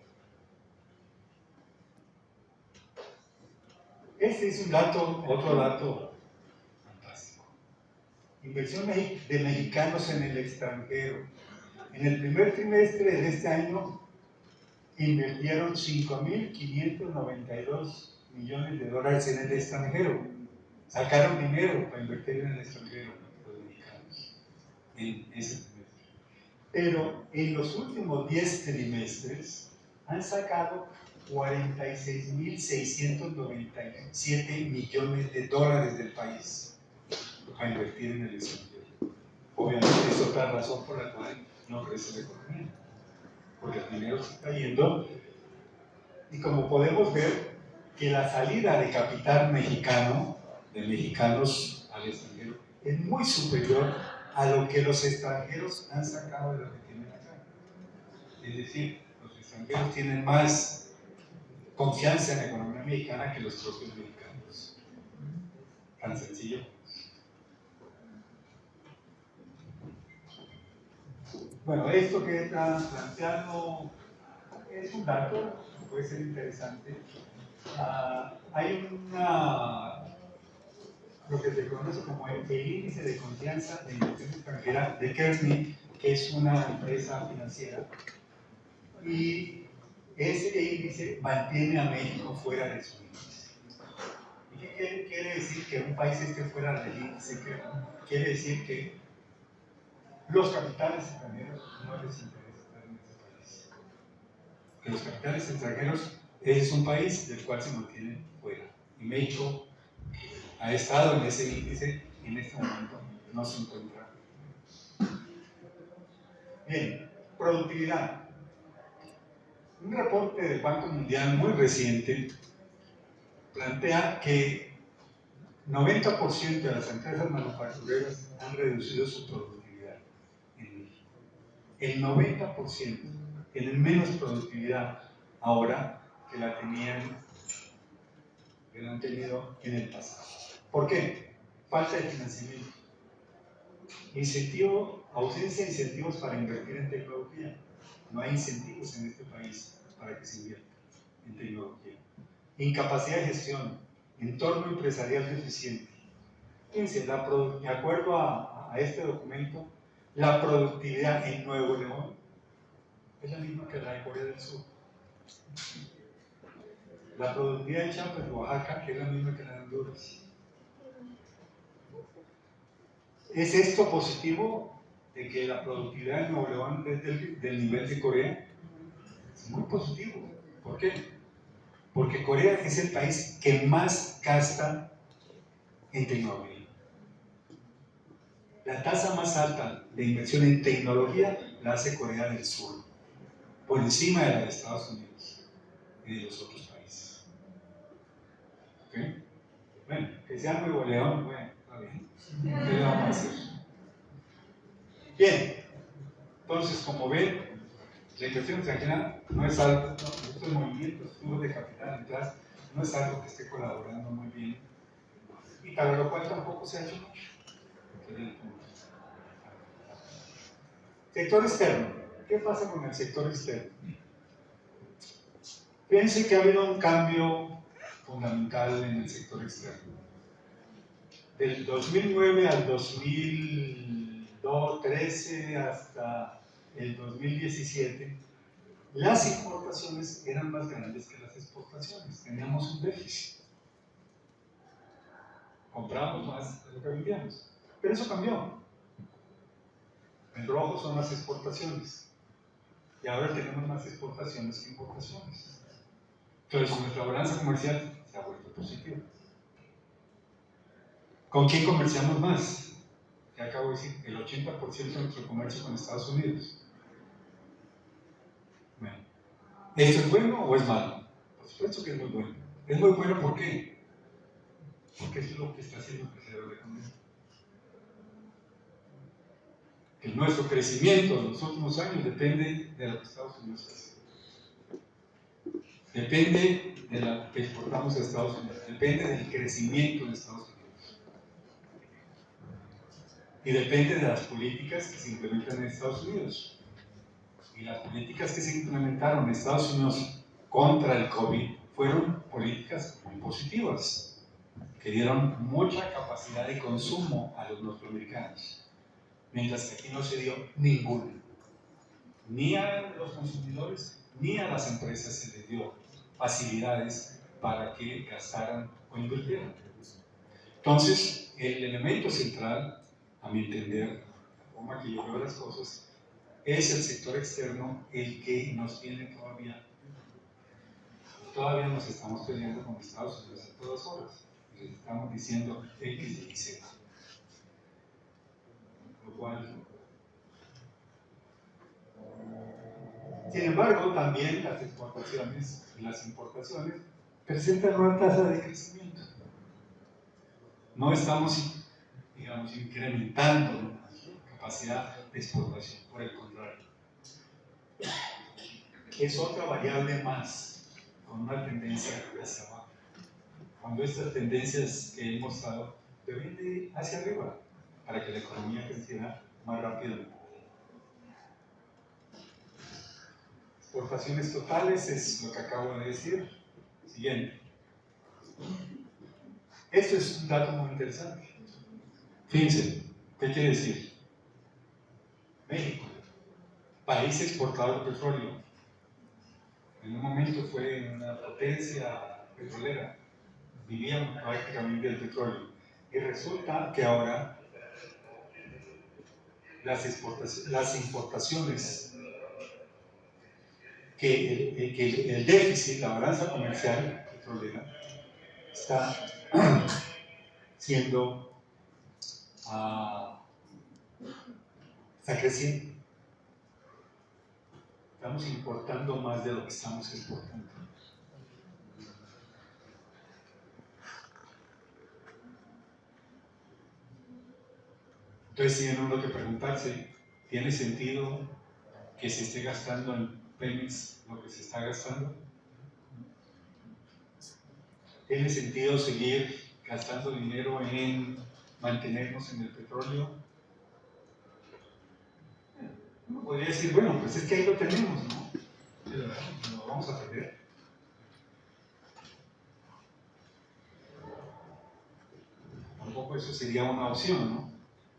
S4: Este es un dato, otro dato fantástico. Inversión de mexicanos en el extranjero. En el primer trimestre de este año invirtieron 5.592 millones de dólares en el extranjero. Sacaron dinero para invertir en el extranjero, los mexicanos, en ese trimestre. Pero en los últimos 10 trimestres han sacado 46.697 millones de dólares del país para invertir en el extranjero. Obviamente es otra razón por la cual no crece la economía, porque el dinero se está yendo y como podemos ver, que la salida de capital mexicano, de mexicanos al extranjero, es muy superior a lo que los extranjeros han sacado de lo que tienen acá. Es decir, los extranjeros tienen más confianza en la economía mexicana que los propios mexicanos. Tan sencillo. Bueno, esto que está planteando es un dato, puede ser interesante. Hay lo que se conoce como el índice de confianza de inversión extranjera de Kearney, que es una empresa financiera, y ese índice mantiene a México fuera de su índice. ¿Y qué quiere decir que un país esté fuera del índice Kearney? Quiere decir que los capitales extranjeros no les interesa estar en ese país. Que los capitales extranjeros, ese es un país del cual se mantienen fuera. Y México ha estado en ese índice y en este momento no se encuentra. Bien, productividad. Un reporte del Banco Mundial muy reciente plantea que 90% de las empresas manufactureras han reducido su productividad en México. El 90% tienen menos productividad ahora que la han tenido en el pasado. ¿Por qué? Falta de financiamiento. Ausencia de incentivos para invertir en tecnología. No hay incentivos en este país para que se invierta en tecnología. Incapacidad de gestión, entorno empresarial deficiente. Fíjense, de acuerdo a este documento, la productividad en Nuevo León es la misma que la de Corea del Sur. La productividad en Chiapas y Oaxaca es la misma que la de Honduras. ¿Es esto positivo de que la productividad en Nuevo León es del nivel de Corea? Es muy positivo. ¿Por qué? Porque Corea es el país que más gasta en tecnología. La tasa más alta de inversión en tecnología la hace Corea del Sur, por encima de la de Estados Unidos y de los otros países. ¿Okay? Bueno, que sea Nuevo León, bueno, está bien. ¿Qué le vamos a hacer? Bien, entonces, como ven, la inversión extranjera no es algo, estos movimientos, flujos de capital detrás, no es algo que esté colaborando muy bien, y para lo cual tampoco se ha hecho mucho. Sector externo. ¿Qué pasa con el sector externo? Fíjense que ha habido un cambio fundamental en el sector externo. Del 2009 al 2013 hasta el 2017, las importaciones eran más grandes que las exportaciones. Teníamos un déficit. Comprábamos más de lo que vendíamos. Pero eso cambió. En rojo son las exportaciones. Y ahora tenemos más exportaciones que importaciones. Entonces, nuestra balanza comercial se ha vuelto positiva. ¿Con quién comerciamos más? Ya acabo de decir, el 80% de nuestro comercio con Estados Unidos. Bueno, ¿esto es bueno o es malo? Por supuesto que es muy bueno. Es muy bueno, ¿por qué? Porque es lo que está haciendo crecer la economía. Que nuestro crecimiento en los últimos años depende de lo que Estados Unidos hace. Depende de lo que exportamos a Estados Unidos. Depende del crecimiento de Estados Unidos. Y depende de las políticas que se implementan en Estados Unidos. Y las políticas que se implementaron en Estados Unidos contra el COVID fueron políticas muy positivas, que dieron mucha capacidad de consumo a los norteamericanos, mientras que aquí no se dio ninguna. Ni a los consumidores ni a las empresas se les dio facilidades para que gastaran o invirtieran. Entonces, el elemento central, a mi entender, la forma que yo veo las cosas, es el sector externo el que nos tiene todavía nos estamos peleando con Estados Unidos a todas horas. Les estamos diciendo X y Z. Lo cual, sin embargo, también las exportaciones y las importaciones presentan una tasa de crecimiento. No estamos, digamos, incrementando la capacidad de exportación, por el contrario. Es otra variable más, con una tendencia hacia abajo. Cuando estas tendencias que he mostrado deben de ir hacia arriba, para que la economía creciera más rápido. Exportaciones totales es lo que acabo de decir. Siguiente. Esto es un dato muy interesante. Fíjense, ¿qué quiere decir? México, país exportador de petróleo, en un momento fue una potencia petrolera, vivían prácticamente del petróleo. Y resulta que ahora las importaciones, que el déficit, la balanza comercial petrolera, está está creciendo. Estamos importando más de lo que estamos exportando. Entonces tiene uno que preguntarse, ¿tiene sentido que se esté gastando en Pemex lo que se está gastando? ¿Tiene sentido seguir gastando dinero en mantenernos en el petróleo? Uno podría decir, bueno, pues es que ahí lo tenemos, ¿no? Lo vamos a perder. Tampoco eso sería una opción, ¿no?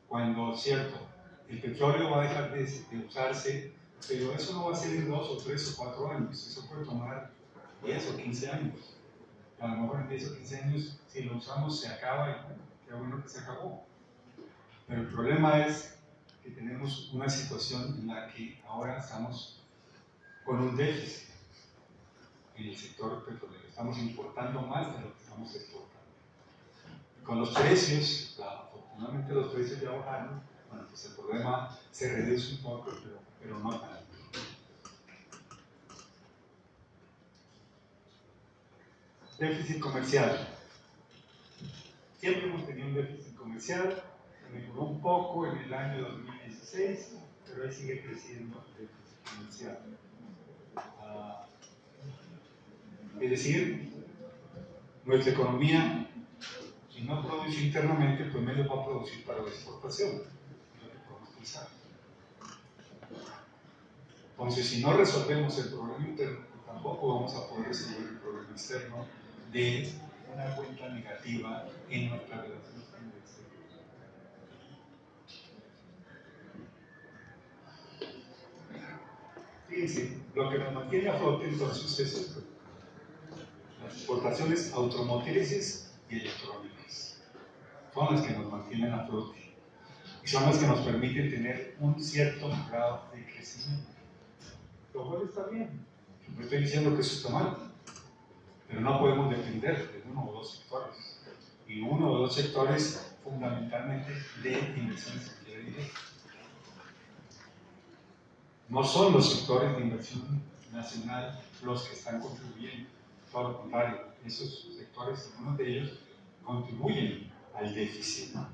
S4: Cuando, cierto, el petróleo va a dejar de usarse, pero eso no va a ser en 2 o 3 o 4 años, eso puede tomar 10 o 15 años. A lo mejor en 10 o 15 años, si lo usamos, se acaba y bueno, qué bueno que se acabó. Pero el problema es que tenemos una situación en la que ahora estamos con un déficit en el sector petrolero. Estamos importando más de lo que estamos exportando. Y con los precios, afortunadamente los precios ya bajaron, bueno, pues el problema se reduce un poco, pero no tanto. Déficit comercial. Siempre hemos tenido un déficit comercial, mejoró un poco en el año 2016, pero ahí sigue creciendo el déficit comercial. Es decir, nuestra economía, si no produce internamente, pues menos va a producir para la exportación, es lo que podemos pensar. Entonces, si no resolvemos el problema interno, tampoco vamos a poder resolver el problema externo de una cuenta negativa en nuestra relación con el exterior. Fíjense, lo que nos mantiene a flote entonces es esto: las exportaciones automotrices y electrónicas. Son las que nos mantienen a flote y son las que nos permiten tener un cierto grado de crecimiento. Lo cual está bien. No estoy diciendo que eso está mal, pero no podemos depender de uno o dos sectores. Y uno o dos sectores fundamentalmente de inversión extranjera directa. No son los sectores de inversión nacional los que están contribuyendo, todo lo contrario, esos sectores, algunos de ellos, contribuyen al déficit, ¿no?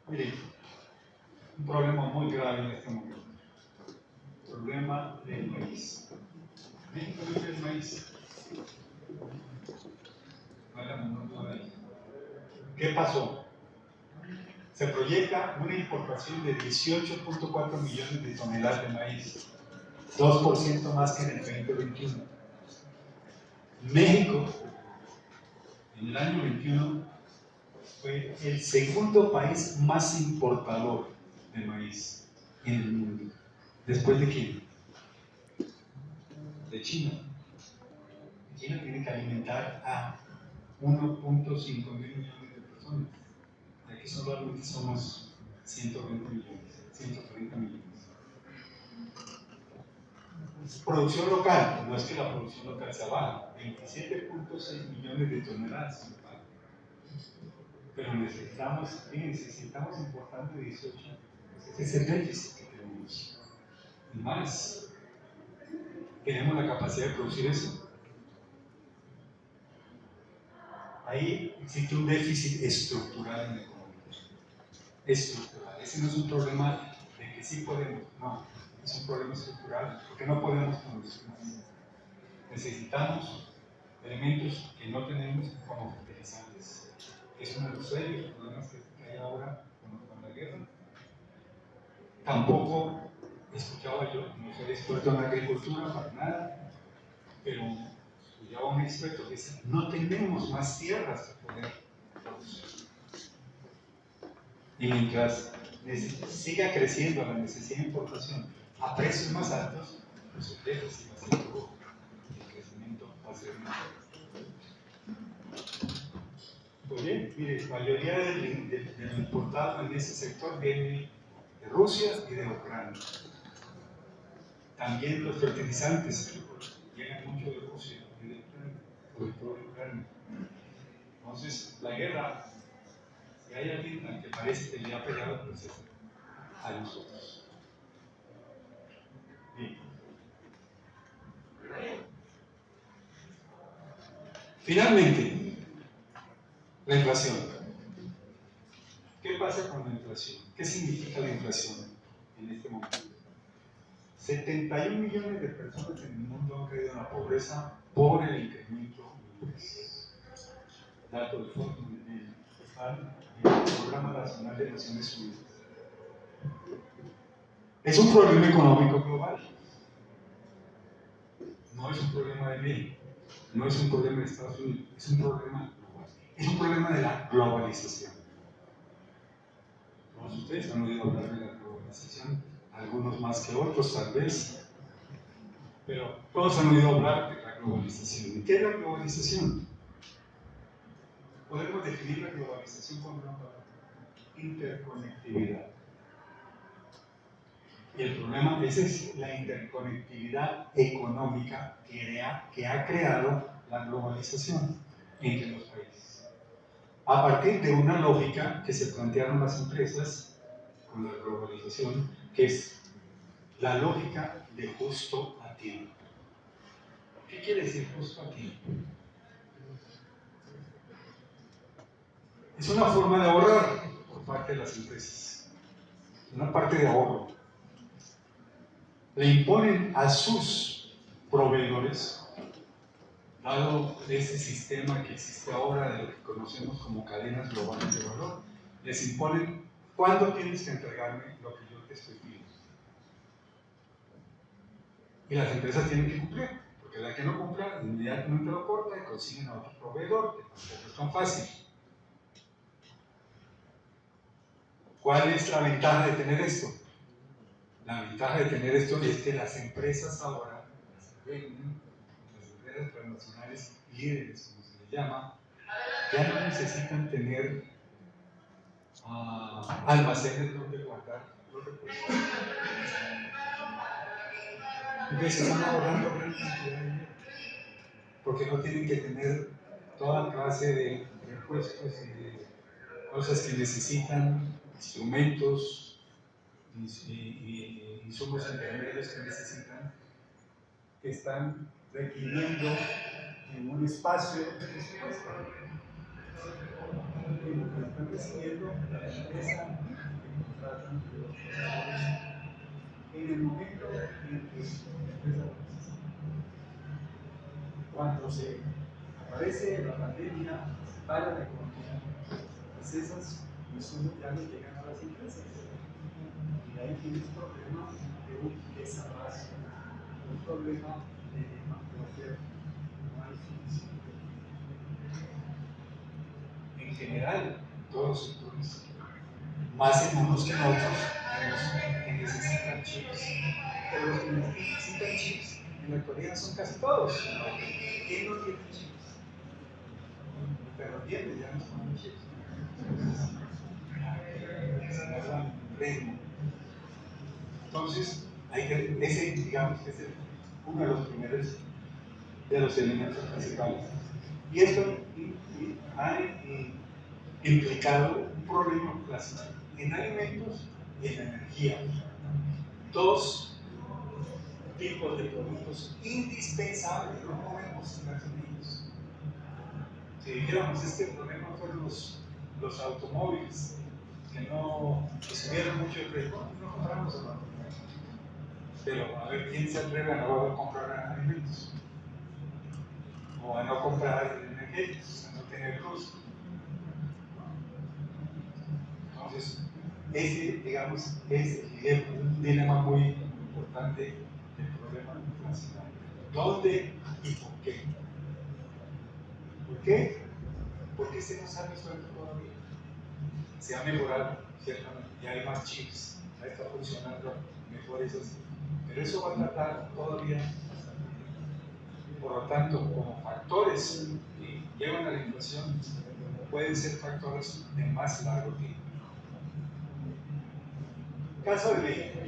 S4: Miren, un problema muy grave en este momento, el problema del maíz. México no tiene maíz, no hay la menor duda de ello. ¿Qué pasó? Se proyecta una importación de 18.4 millones de toneladas de maíz, 2% más que en el 2021. México, en el año 21, fue el segundo país más importador de maíz en el mundo. ¿Después de quién? De China. China tiene que alimentar a 1.5 mil millones de personas. Y aquí solamente somos 120 millones, 130 millones. Producción local, no es que la producción local sea baja, 27.6 millones de toneladas. Pero necesitamos, fíjense, si estamos importando 18, ese es el déficit que tenemos. Y más. ¿Tenemos la capacidad de producir eso? Ahí existe un déficit estructural en la economía. Estructural. Ese no es un problema de que sí podemos, no. Es un problema estructural, porque no podemos producir más. Necesitamos elementos que no tenemos como fertilizantes. Es uno de los serios problemas que hay ahora con la guerra. Tampoco escuchaba yo, no soy experto en agricultura para nada, pero escuchaba a un experto que dice, no tenemos más tierras que poder producir. Y mientras siga creciendo la necesidad de importación a precios más altos, pues el déficit va a ser poco, el crecimiento va a ser menor. Pues bien, mire, la mayoría de lo importado en ese sector viene de Rusia y de Ucrania. También los fertilizantes vienen mucho de Rusia y de Ucrania, sobre todo de Ucrania. Entonces, la guerra, si hay alguien al que parece que le ha pegado, pues es a nosotros. Bien. Finalmente, la inflación. ¿Qué pasa con la inflación? ¿Qué significa la inflación en este momento? 71 millones de personas en el mundo han caído en la pobreza por el incremento de precios. Dato del Fondo del Programa Nacional de Naciones Unidas. Es un problema económico global. No es un problema de México, no es un problema de Estados Unidos, es un problema global. Es un problema de la globalización. Todos ustedes han oído hablar de la globalización, algunos más que otros tal vez, pero todos han oído hablar de la globalización. ¿Y qué es la globalización? Podemos definir la globalización como una palabra: interconectividad. Y el problema es la interconectividad económica que ha creado la globalización entre los países. A partir de una lógica que se plantearon las empresas con la globalización, que es la lógica de justo a tiempo. ¿Qué quiere decir justo a tiempo? Es una forma de ahorrar por parte de las empresas. Una parte de ahorro. Le imponen a sus proveedores, dado ese sistema que existe ahora de lo que conocemos como cadenas globales de valor, les imponen cuándo tienes que entregarme lo que yo te estoy pidiendo. Y las empresas tienen que cumplir, porque la que no cumpla inmediatamente lo corta y consiguen a otro proveedor, que tampoco es tan fácil. ¿Cuál es la ventaja de tener esto? La ventaja de tener esto es que las empresas ahora, las empresas transnacionales líderes, como se les llama, ya no necesitan tener almacenes donde guardar los recursos. Entonces están ahorrando gran cantidad de dinero, porque no tienen que tener toda clase de repuestos y de cosas que necesitan, instrumentos y insumos intermedios que necesitan, que están requiriendo en un espacio de presupuesto. Y lo que están recibiendo la empresa que contratan los trabajadores en el momento en que la empresa lo necesita. Cuando se aparece la pandemia, se para la economía, pues esos insumos ya no llegan a las empresas. Y ahí tienes un problema de un desabasto, un problema de oferta. No hay suficiente. En general, todos los sectores, más en unos que en otros, que necesitan chips. Pero los que necesitan chips en la actualidad son casi todos. ¿Quién no tiene chips? Pero tiene, ya no son chips. Entonces, ese, digamos, que es uno de los primeros de los elementos principales. Y esto ha implicado un problema clásico en alimentos y en energía. Dos tipos de productos indispensables, no podemos estar sin ellos. Si dijéramos, este problema fueron los automóviles, que subieron mucho el precio, no compramos el automóvil. Pero a ver, ¿quién se atreve a no comprar alimentos? O a no comprar energéticos, a no tener luz. Entonces, ese, digamos, es un dilema muy importante del problema nacional. ¿Dónde y por qué? ¿Por qué? Porque se nos ha resuelto todavía. Se ha mejorado, ciertamente, ya hay más chips, ya está funcionando mejor eso sí. Pero eso va a tardar todavía bastante tiempo. Por lo tanto, como factores que llevan a la inflación, pueden ser factores de más largo tiempo. Caso de México,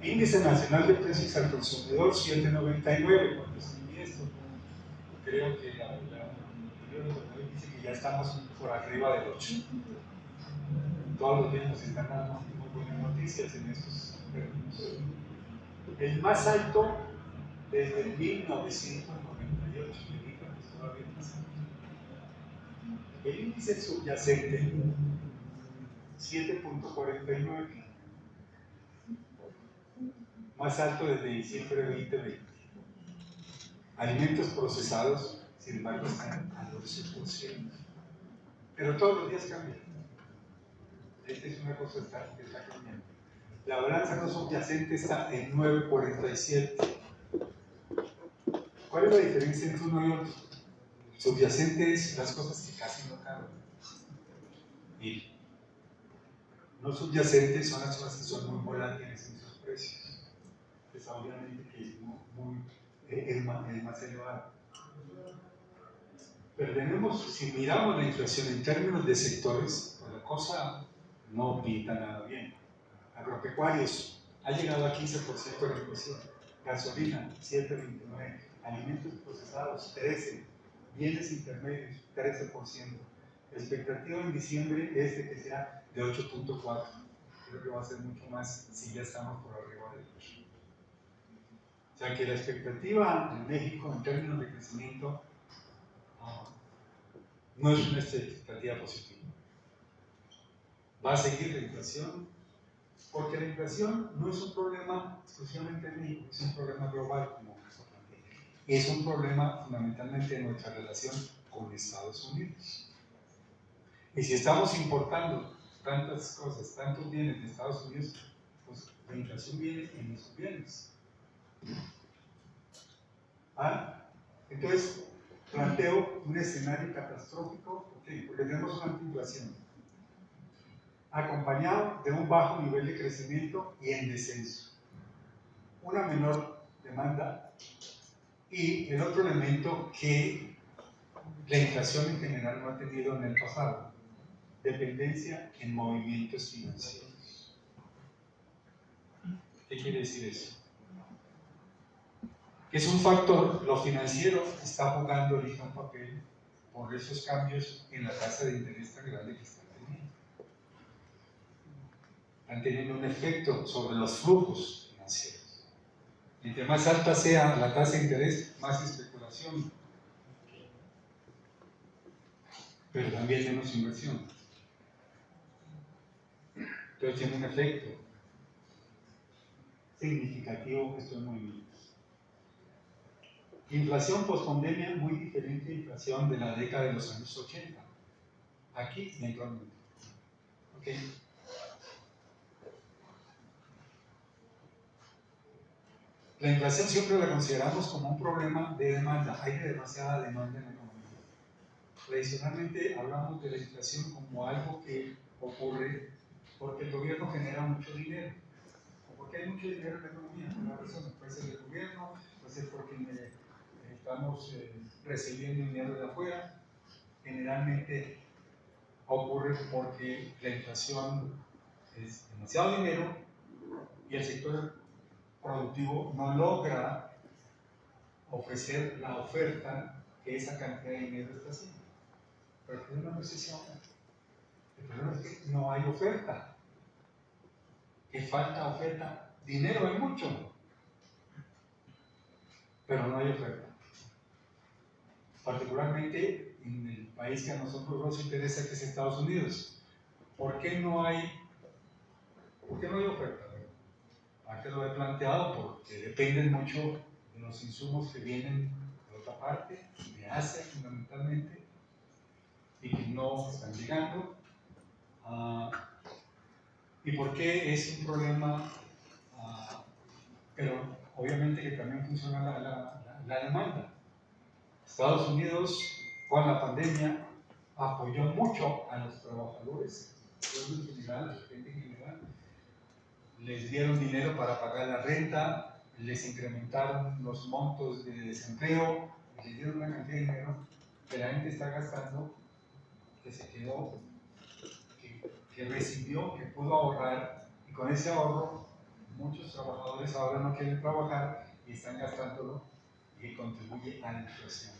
S4: Índice Nacional de Precios al Consumidor 7.99, cuando escribí esto, creo que la dice que ya estamos por arriba del 8. Todos los días nos están dando muy buenas noticias en estos términos. El más alto desde el 1998, todavía más alto. El índice subyacente 7.49, más alto desde diciembre de 2020. Alimentos procesados, sin embargo, están a 12%. Pero todos los días cambian. Esta es una cosa que está cambiando. La balanza no subyacente está en 9.47. ¿Cuál es la diferencia entre uno y otro? Subyacente es las cosas que casi no cambian. Y no subyacentes son las cosas que son muy volátiles en sus precios. Pues obviamente que es más elevado. Pero si miramos la inflación en términos de sectores, pues la cosa no pinta nada bien. Agropecuarios ha llegado a 15% de la inflación, gasolina 7.29%, alimentos procesados 13%, bienes intermedios 13%. La expectativa en diciembre es de que sea de 8.4%. Creo que va a ser mucho más si ya estamos por arriba del 8%. O sea que la expectativa en México en términos de crecimiento no es una expectativa positiva. Va a seguir la inflación, porque la inflación no es un problema exclusivamente en México, es un problema global, como se plantea. Es un problema fundamentalmente en nuestra relación con Estados Unidos. Y si estamos importando tantas cosas, tantos bienes de Estados Unidos, pues la inflación viene en esos bienes. Entonces, planteo un escenario catastrófico, porque tenemos una inflación acompañado de un bajo nivel de crecimiento y en descenso, una menor demanda y el otro elemento que la inflación en general no ha tenido en el pasado, dependencia en movimientos financieros. ¿Qué quiere decir eso? Que es un factor, lo financiero está jugando ahorita un papel por esos cambios en la tasa de interés tan grande que están teniendo. Están teniendo un efecto sobre los flujos financieros. Entre más alta sea la tasa de interés, más especulación, pero también menos inversión. Entonces tiene un efecto significativo estos movimientos. Inflación post-pandemia muy diferente a inflación de la década de los años 80. Aquí, mensualmente. ¿Okay? La inflación siempre la consideramos como un problema de demanda. Hay demasiada demanda en la economía. Tradicionalmente hablamos de la inflación como algo que ocurre porque el gobierno genera mucho dinero. O porque hay mucho dinero en la economía. Una razón puede ser del gobierno, puede ser porque estamos recibiendo dinero de afuera. Generalmente ocurre porque la inflación es demasiado dinero y el sector productivo no logra ofrecer la oferta que esa cantidad de dinero está haciendo. Pero el problema no es ese ahora. El problema es que no hay oferta. Que falta oferta. Dinero hay mucho. pero no hay oferta. Particularmente en el país que a nosotros nos interesa, que es Estados Unidos. ¿Por qué no hay oferta? Antes lo he planteado porque dependen mucho de los insumos que vienen de otra parte, de Asia fundamentalmente, y que no están llegando. ¿Y por qué es un problema? Pero obviamente que también funciona la demanda. Estados Unidos, con la pandemia, apoyó mucho a los trabajadores, en general, a la gente en general. Les dieron dinero para pagar la renta, les incrementaron los montos de desempleo, les dieron una cantidad de dinero que la gente está gastando, que se quedó, que recibió, que pudo ahorrar, y con ese ahorro muchos trabajadores ahora no quieren trabajar y están gastándolo, y contribuye a la inflación.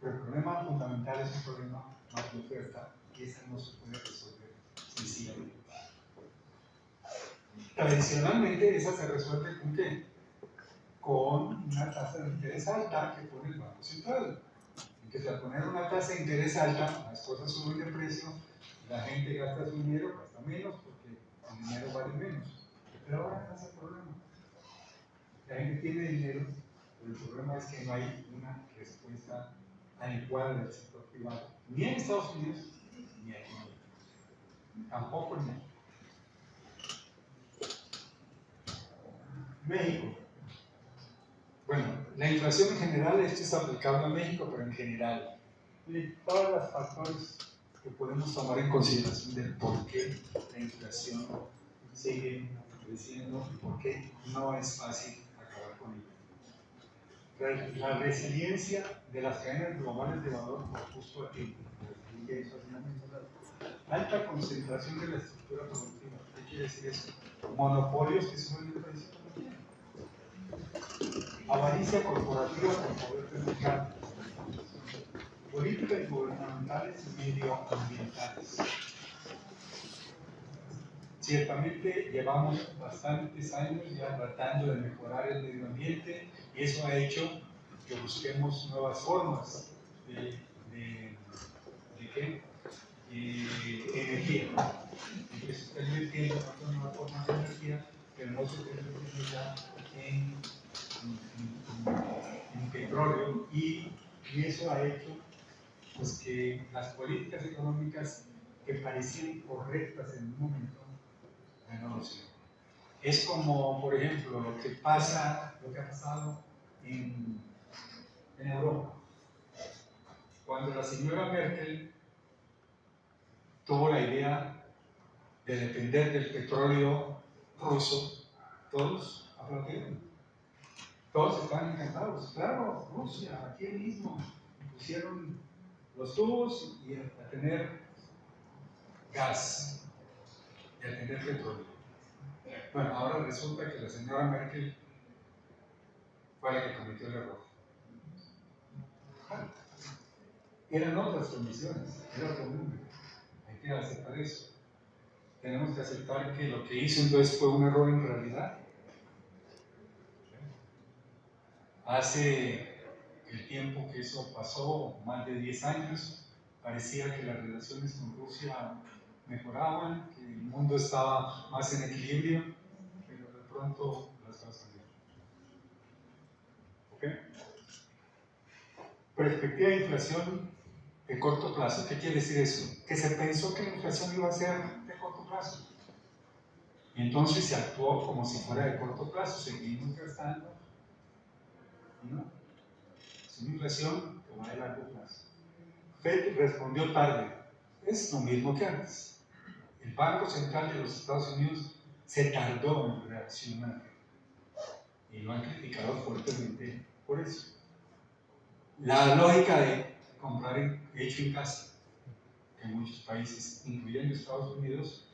S4: Pero el problema fundamental es un problema más de oferta, y esa no se puede resolver sencillamente. Tradicionalmente esa se resuelve ¿con qué? Con una tasa de interés alta que pone el Banco Central. Entonces, al poner una tasa de interés alta, las cosas suben de precio, la gente gasta su dinero, gasta menos porque el dinero vale menos. Pero ahora no es el problema. La gente tiene dinero, pero el problema es que no hay una respuesta adecuada del sector privado, ni en Estados Unidos, ni aquí en México. Tampoco en México. México. Bueno, la inflación en general, esto es aplicable a México, pero en general. Miren, todos los factores que podemos tomar en consideración del por qué la inflación sigue creciendo y por qué no es fácil acabar con ella. La resiliencia de las cadenas globales de valor justo aquí. Alta concentración de la estructura productiva. ¿Qué quiere decir eso? Monopolios que suben el precio. Avaricia corporativa con poder de mercado. Políticas gubernamentales y medioambientales. Ciertamente llevamos bastantes años ya tratando de mejorar el medio ambiente y eso ha hecho que busquemos nuevas formas de energía. Entonces se está invirtiendo en nuevas formas de energía, pero no se está invirtiendo ya en petróleo y eso ha hecho pues, que las políticas económicas que parecían correctas en un momento no lo sean. Es como, por ejemplo, lo que ha pasado en Europa. Cuando la señora Merkel tuvo la idea de depender del petróleo ruso, todos aplaudieron. Todos estaban encantados. Claro, Rusia, aquí mismo, pusieron los tubos y a tener gas y a tener petróleo. Bueno, ahora resulta que la señora Merkel fue la que cometió el error. Eran otras condiciones, era otro mundo. Hay que aceptar eso. Tenemos que aceptar que lo que hizo entonces fue un error en realidad. Hace el tiempo que eso pasó, más de 10 años, parecía que las relaciones con Rusia mejoraban, que el mundo estaba más en equilibrio, pero de pronto las cosas cambiaron. ¿Ok? Perspectiva de inflación de corto plazo. ¿Qué quiere decir eso? Que se pensó que la inflación iba a ser de corto plazo. Y entonces se actuó como si fuera de corto plazo, seguimos gastando. ¿No? Es una inflación que va de largo plazo. FED respondió tarde. Es lo mismo que antes. El Banco Central de los Estados Unidos se tardó en reaccionar. Y lo han criticado fuertemente por eso. La lógica de comprar hecho en casa, que muchos países, incluyendo Estados Unidos,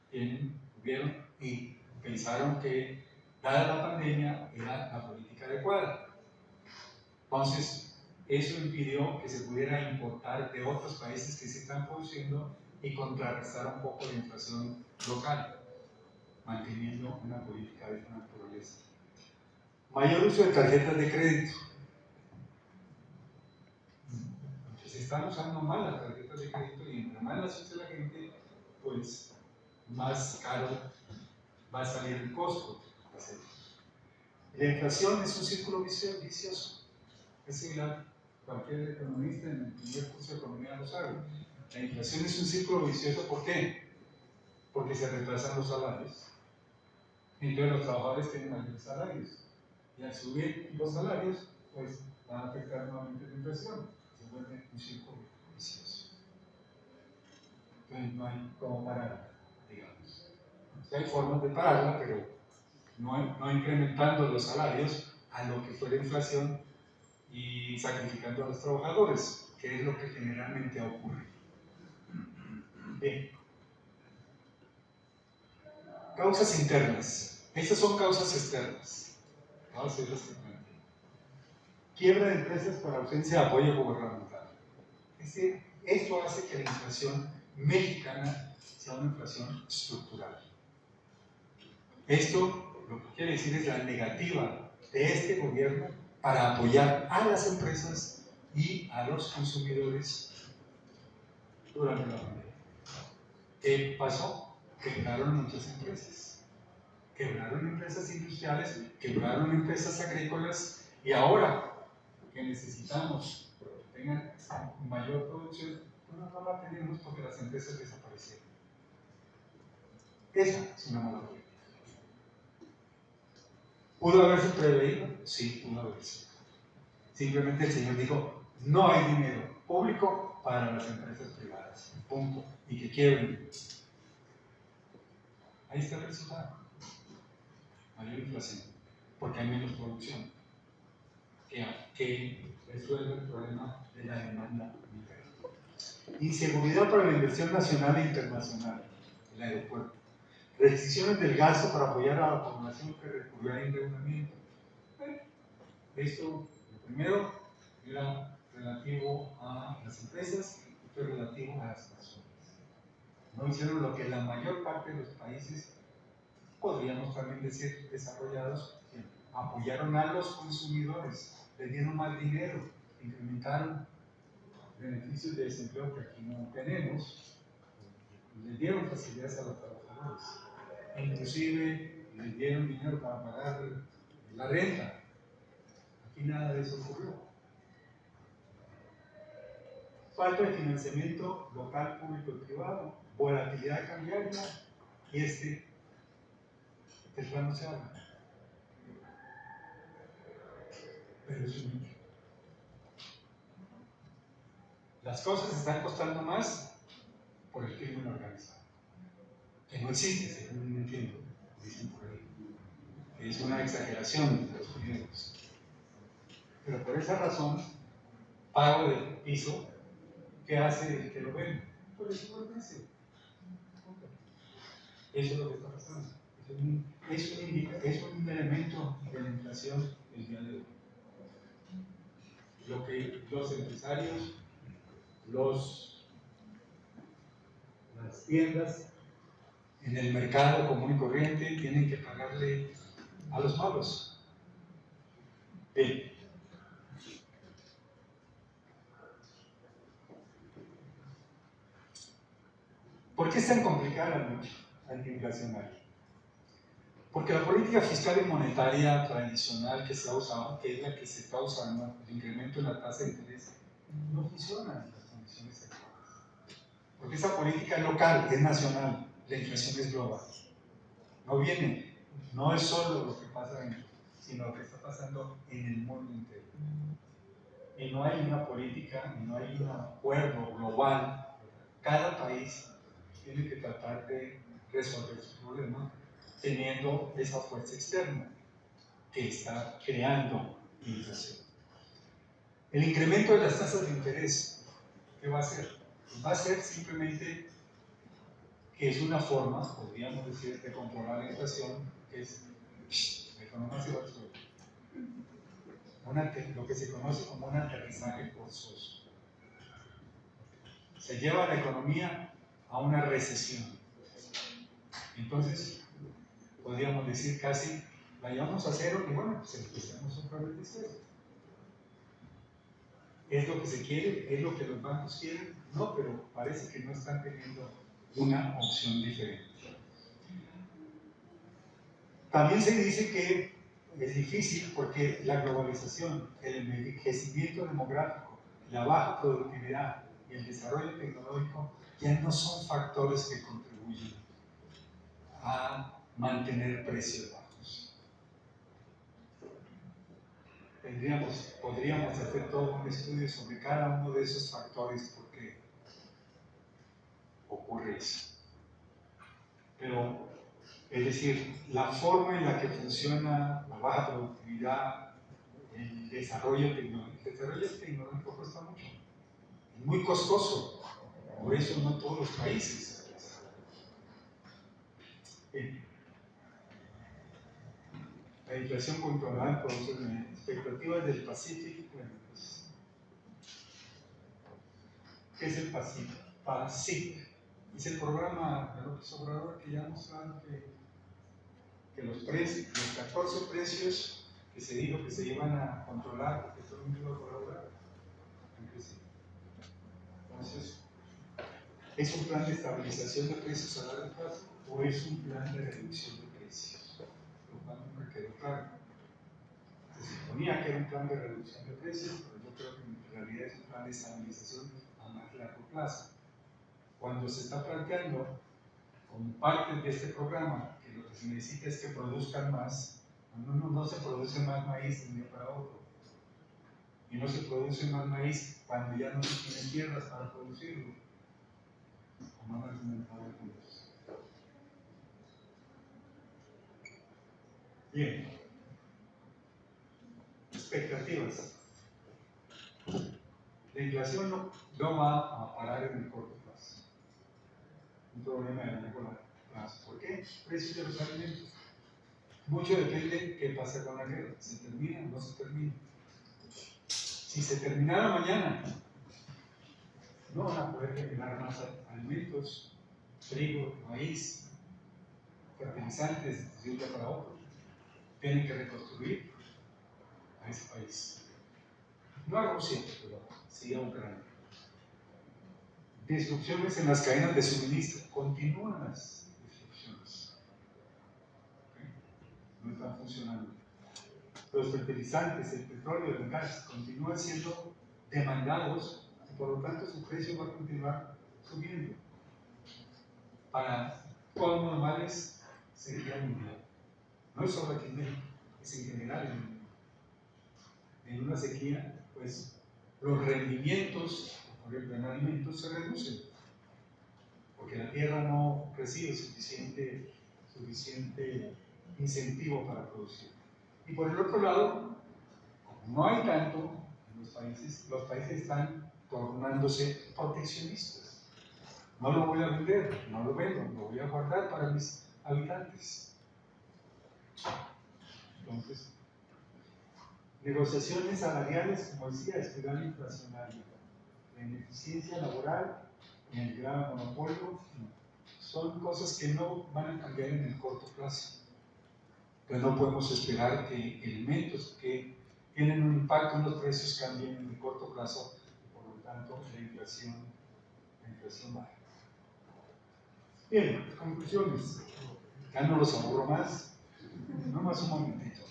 S4: tuvieron y pensaron que, dada la pandemia, era la política adecuada. Entonces, eso impidió que se pudiera importar de otros países que se están produciendo y contrarrestar un poco la inflación local, manteniendo una política de esta naturaleza. Mayor uso de tarjetas de crédito. Se están usando mal las tarjetas de crédito y entre más las use la gente, pues más caro va a salir el costo. La inflación es un círculo vicioso. Es similar, cualquier economista en el primer curso de economía lo sabe. La inflación es un círculo vicioso, ¿por qué? Porque se retrasan los salarios. Entonces los trabajadores tienen mayores salarios. Y al subir los salarios, pues van a afectar nuevamente la inflación. Se vuelve un círculo vicioso. Entonces no hay cómo pararla, digamos. O sea, hay formas de pararla, pero no incrementando los salarios a lo que fue la inflación y sacrificando a los trabajadores, que es lo que generalmente ocurre. Bien. Causas internas. Estas son causas externas. Vamos a ver las que plantean. Quiebra de empresas por ausencia de apoyo gubernamental. Esto hace que la inflación mexicana sea una inflación estructural. Esto lo que quiere decir es la negativa de este gobierno para apoyar a las empresas y a los consumidores durante la pandemia. ¿Qué pasó? Quebraron muchas empresas. Quebraron empresas industriales, quebraron empresas agrícolas y ahora que necesitamos que tengan mayor producción, no la tenemos porque las empresas desaparecieron. Esa es una mala política. ¿Pudo haberse preveído? Sí, pudo haberse. Simplemente el señor dijo, no hay dinero público para las empresas privadas, punto, y que quiebren. Ahí está el resultado. Mayor inflación, porque hay menos producción, que resuelve el problema de la demanda interna. Inseguridad para la inversión nacional e internacional, el aeropuerto. Restricciones del gasto para apoyar a la población que recurrió al endeudamiento. Esto, lo primero, era relativo a las empresas, esto es relativo a las personas. No hicieron lo que la mayor parte de los países, podríamos también decir desarrollados, apoyaron a los consumidores, les dieron más dinero, incrementaron beneficios de desempleo que aquí no tenemos, les dieron facilidades a los trabajadores, inclusive les dieron dinero para pagar la renta. Aquí nada de eso ocurrió. Falta de financiamiento local, público y privado, volatilidad cambiaria y el plan no se habla. Pero es un hecho. Las cosas están costando más por el crimen organizado, que no existe, según entiendo, dicen por ahí, que es una exageración de los gobiernos. Pero por esa razón, pago de piso, ¿qué hace el que lo vende? Pues le sube el precio. Eso es lo que está pasando. Es un elemento de la inflación el día de hoy. Lo que los empresarios, las tiendas en el mercado común y corriente tienen que pagarle a los malos. Bien. ¿Por qué es tan complicada la lucha antiinflacionaria? Porque la política fiscal y monetaria tradicional que se ha usado, que es la que se está usando, el incremento en la tasa de interés, no funciona en las condiciones actuales. Porque esa política es local, es nacional, la inflación es global. No es solo lo que pasa en México, sino lo que está pasando en el mundo entero. Y no hay una política, no hay un acuerdo global. Cada país tiene que tratar de resolver su problema teniendo esa fuerza externa que está creando inflación. El incremento de las tasas de interés, ¿qué va a hacer? Pues va a ser simplemente que es una forma, podríamos decir, de controlar la inflación, que es la economía se va al suelo. Lo que se conoce como un aterrizaje forzoso. Se lleva a la economía a una recesión. Entonces, podríamos decir casi vayamos a cero y bueno, pues empecemos otra vez de cero. ¿Es lo que se quiere? ¿Es lo que los bancos quieren? No, pero parece que no están teniendo una opción diferente. También se dice que es difícil porque la globalización, el envejecimiento demográfico, la baja productividad y el desarrollo tecnológico ya no son factores que contribuyen a mantener precios bajos. Podríamos hacer todo un estudio sobre cada uno de esos factores por qué ocurre eso. Pero, es decir, la forma en la que funciona la baja productividad, el desarrollo tecnológico cuesta mucho, es muy costoso, por eso no todos los países. La inflación controlada produce expectativas del Pacífico. Bueno, pues, ¿qué es el Pacífico? Es el programa de López Obrador que ya mostraron que los 14 precios que se dijo que se iban a controlar, porque todo el mundo iba a colaborar, entonces, ¿es un plan de estabilización de precios a largo plazo o es un plan de reducción de precios? Lo cual nunca quedó claro. Se suponía que era un plan de reducción de precios, pero yo creo que en realidad es un plan de estabilización a más largo plazo. Cuando se está planteando como parte de este programa que lo que se necesita es que produzcan más, no se produce más maíz de un día para otro. Y no se produce más maíz cuando ya no se tienen tierras para producirlo. Como han argumentado algunos. Bien. Expectativas. La inflación no va a parar en el corto plazo. Un problema de largo plazo. ¿Por qué? Precios de los alimentos. Mucho depende de qué pasa con la guerra. ¿Se termina o no se termina? Si se terminara mañana, no van a poder generar más alimentos, trigo, maíz, fertilizantes de un día para otro. Tienen que reconstruir a ese país. No a Rusia, pero sí a Ucrania. Disrupciones en las cadenas de suministro. Continúan las disrupciones. ¿Okay? No están funcionando. Los fertilizantes, el petróleo, el gas continúan siendo demandados y por lo tanto su precio va a continuar subiendo. Para todos los males sería mundial. No es solo aquí en México, es en general. En una sequía, pues los rendimientos, por ejemplo, en alimentos se reducen porque la tierra no recibe suficiente incentivo para producir. Y por el otro lado, como no hay tanto en los países están tornándose proteccionistas. No lo voy a vender, no lo vendo, lo voy a guardar para mis habitantes. Entonces, negociaciones salariales, como decía, espiral inflacionaria, la ineficiencia laboral y el gran monopolio son cosas que no van a cambiar en el corto plazo. Entonces no podemos esperar que elementos que tienen un impacto en los precios cambien en el corto plazo y por lo tanto la inflación baja. Bien, conclusiones. Ya no los aburro más, nomás un momentito.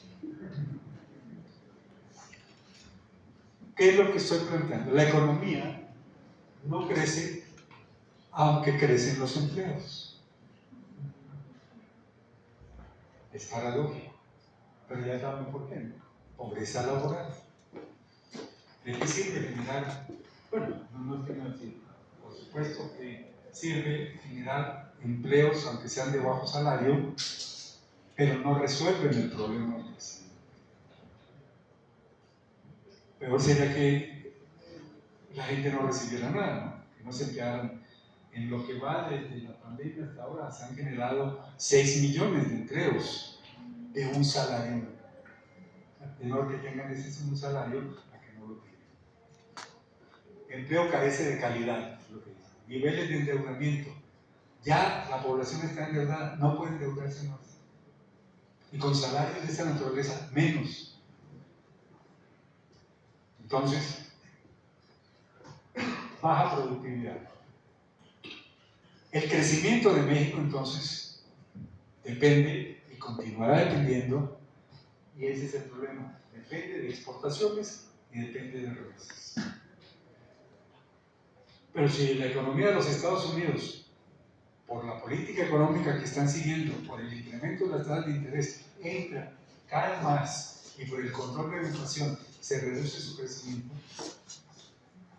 S4: ¿Qué es lo que estoy planteando? La economía no crece aunque crecen los empleos. Es paradójico, pero ya saben por qué, ¿no? Pobreza laboral. ¿De qué sirve generar? Bueno, no tengo que decir. Por supuesto que sirve generar empleos, aunque sean de bajo salario, pero no resuelven el problema del desempleo. Peor sería que la gente no recibiera nada, ¿no? Que no se emplearan. En lo que va desde la pandemia hasta ahora se han generado 6 millones de empleos de un salario. No que tengan ese un salario a que no lo tengan. Empleo carece de calidad, es lo que dice. Niveles de endeudamiento. Ya la población está endeudada, no puede endeudarse más. y con salarios de esta naturaleza menos. Entonces, baja productividad. El crecimiento de México entonces depende y continuará dependiendo, y ese es el problema, depende de exportaciones y depende de remesas. Pero si la economía de los Estados Unidos, por la política económica que están siguiendo, por el incremento de las tasas de interés, entra, cae más, y por el control de la inflación se reduce su crecimiento,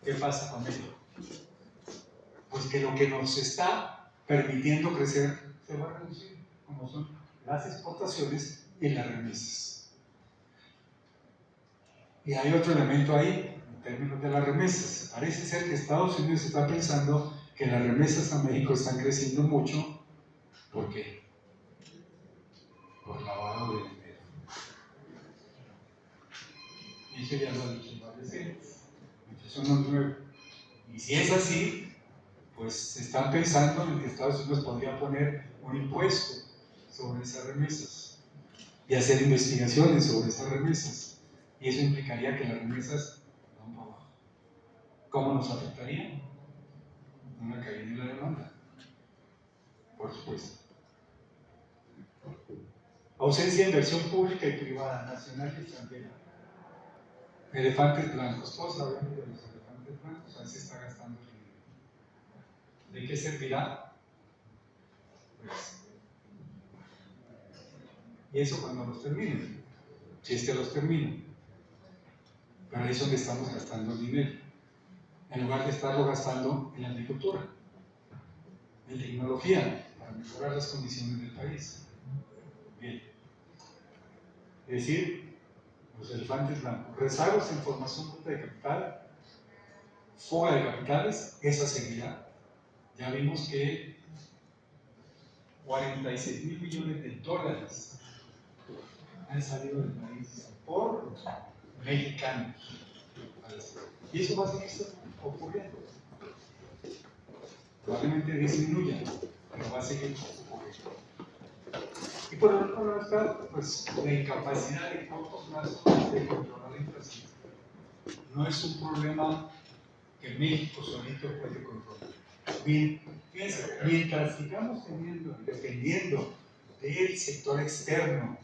S4: ¿qué pasa con ello? Pues que lo que nos está permitiendo crecer se va a reducir, como son las exportaciones y las remesas. Y hay otro elemento ahí, en términos de las remesas. Parece ser que Estados Unidos está pensando que las remesas a México están creciendo mucho. ¿Por qué? Por lavado de dinero. Y eso ya lo ha dicho varias veces. Eso no es nuevo. Y si es así, pues están pensando en que Estados Unidos podría poner un impuesto sobre esas remesas y hacer investigaciones sobre esas remesas. Y eso implicaría que las remesas van para abajo. ¿Cómo nos afectaría? Una caída en la demanda, por supuesto. Ausencia de inversión pública y privada, nacional y extranjera. Elefantes blancos, todos sabemos de los elefantes blancos, ahí se está gastando el dinero. ¿De qué servirá? Pues, y eso cuando los terminen, si es que los terminan. Pero ahí es donde estamos gastando el dinero, en lugar de estarlo gastando en la agricultura, en tecnología, para mejorar las condiciones del país. Bien. Es decir, los elefantes blancos, rezagos en formación bruta de capital, fuga de capitales, esa seguirá. Ya vimos que 46.000 millones de dólares han salido del país por mexicanos. Y eso va a seguir ocurriendo. Probablemente disminuya, pero va a seguir ocurriendo. Y por otro lado está pues, la incapacidad de corto plazo de controlar la inflación. No es un problema que México solito puede controlar. Bien, fíjense, mientras sigamos dependiendo del sector externo,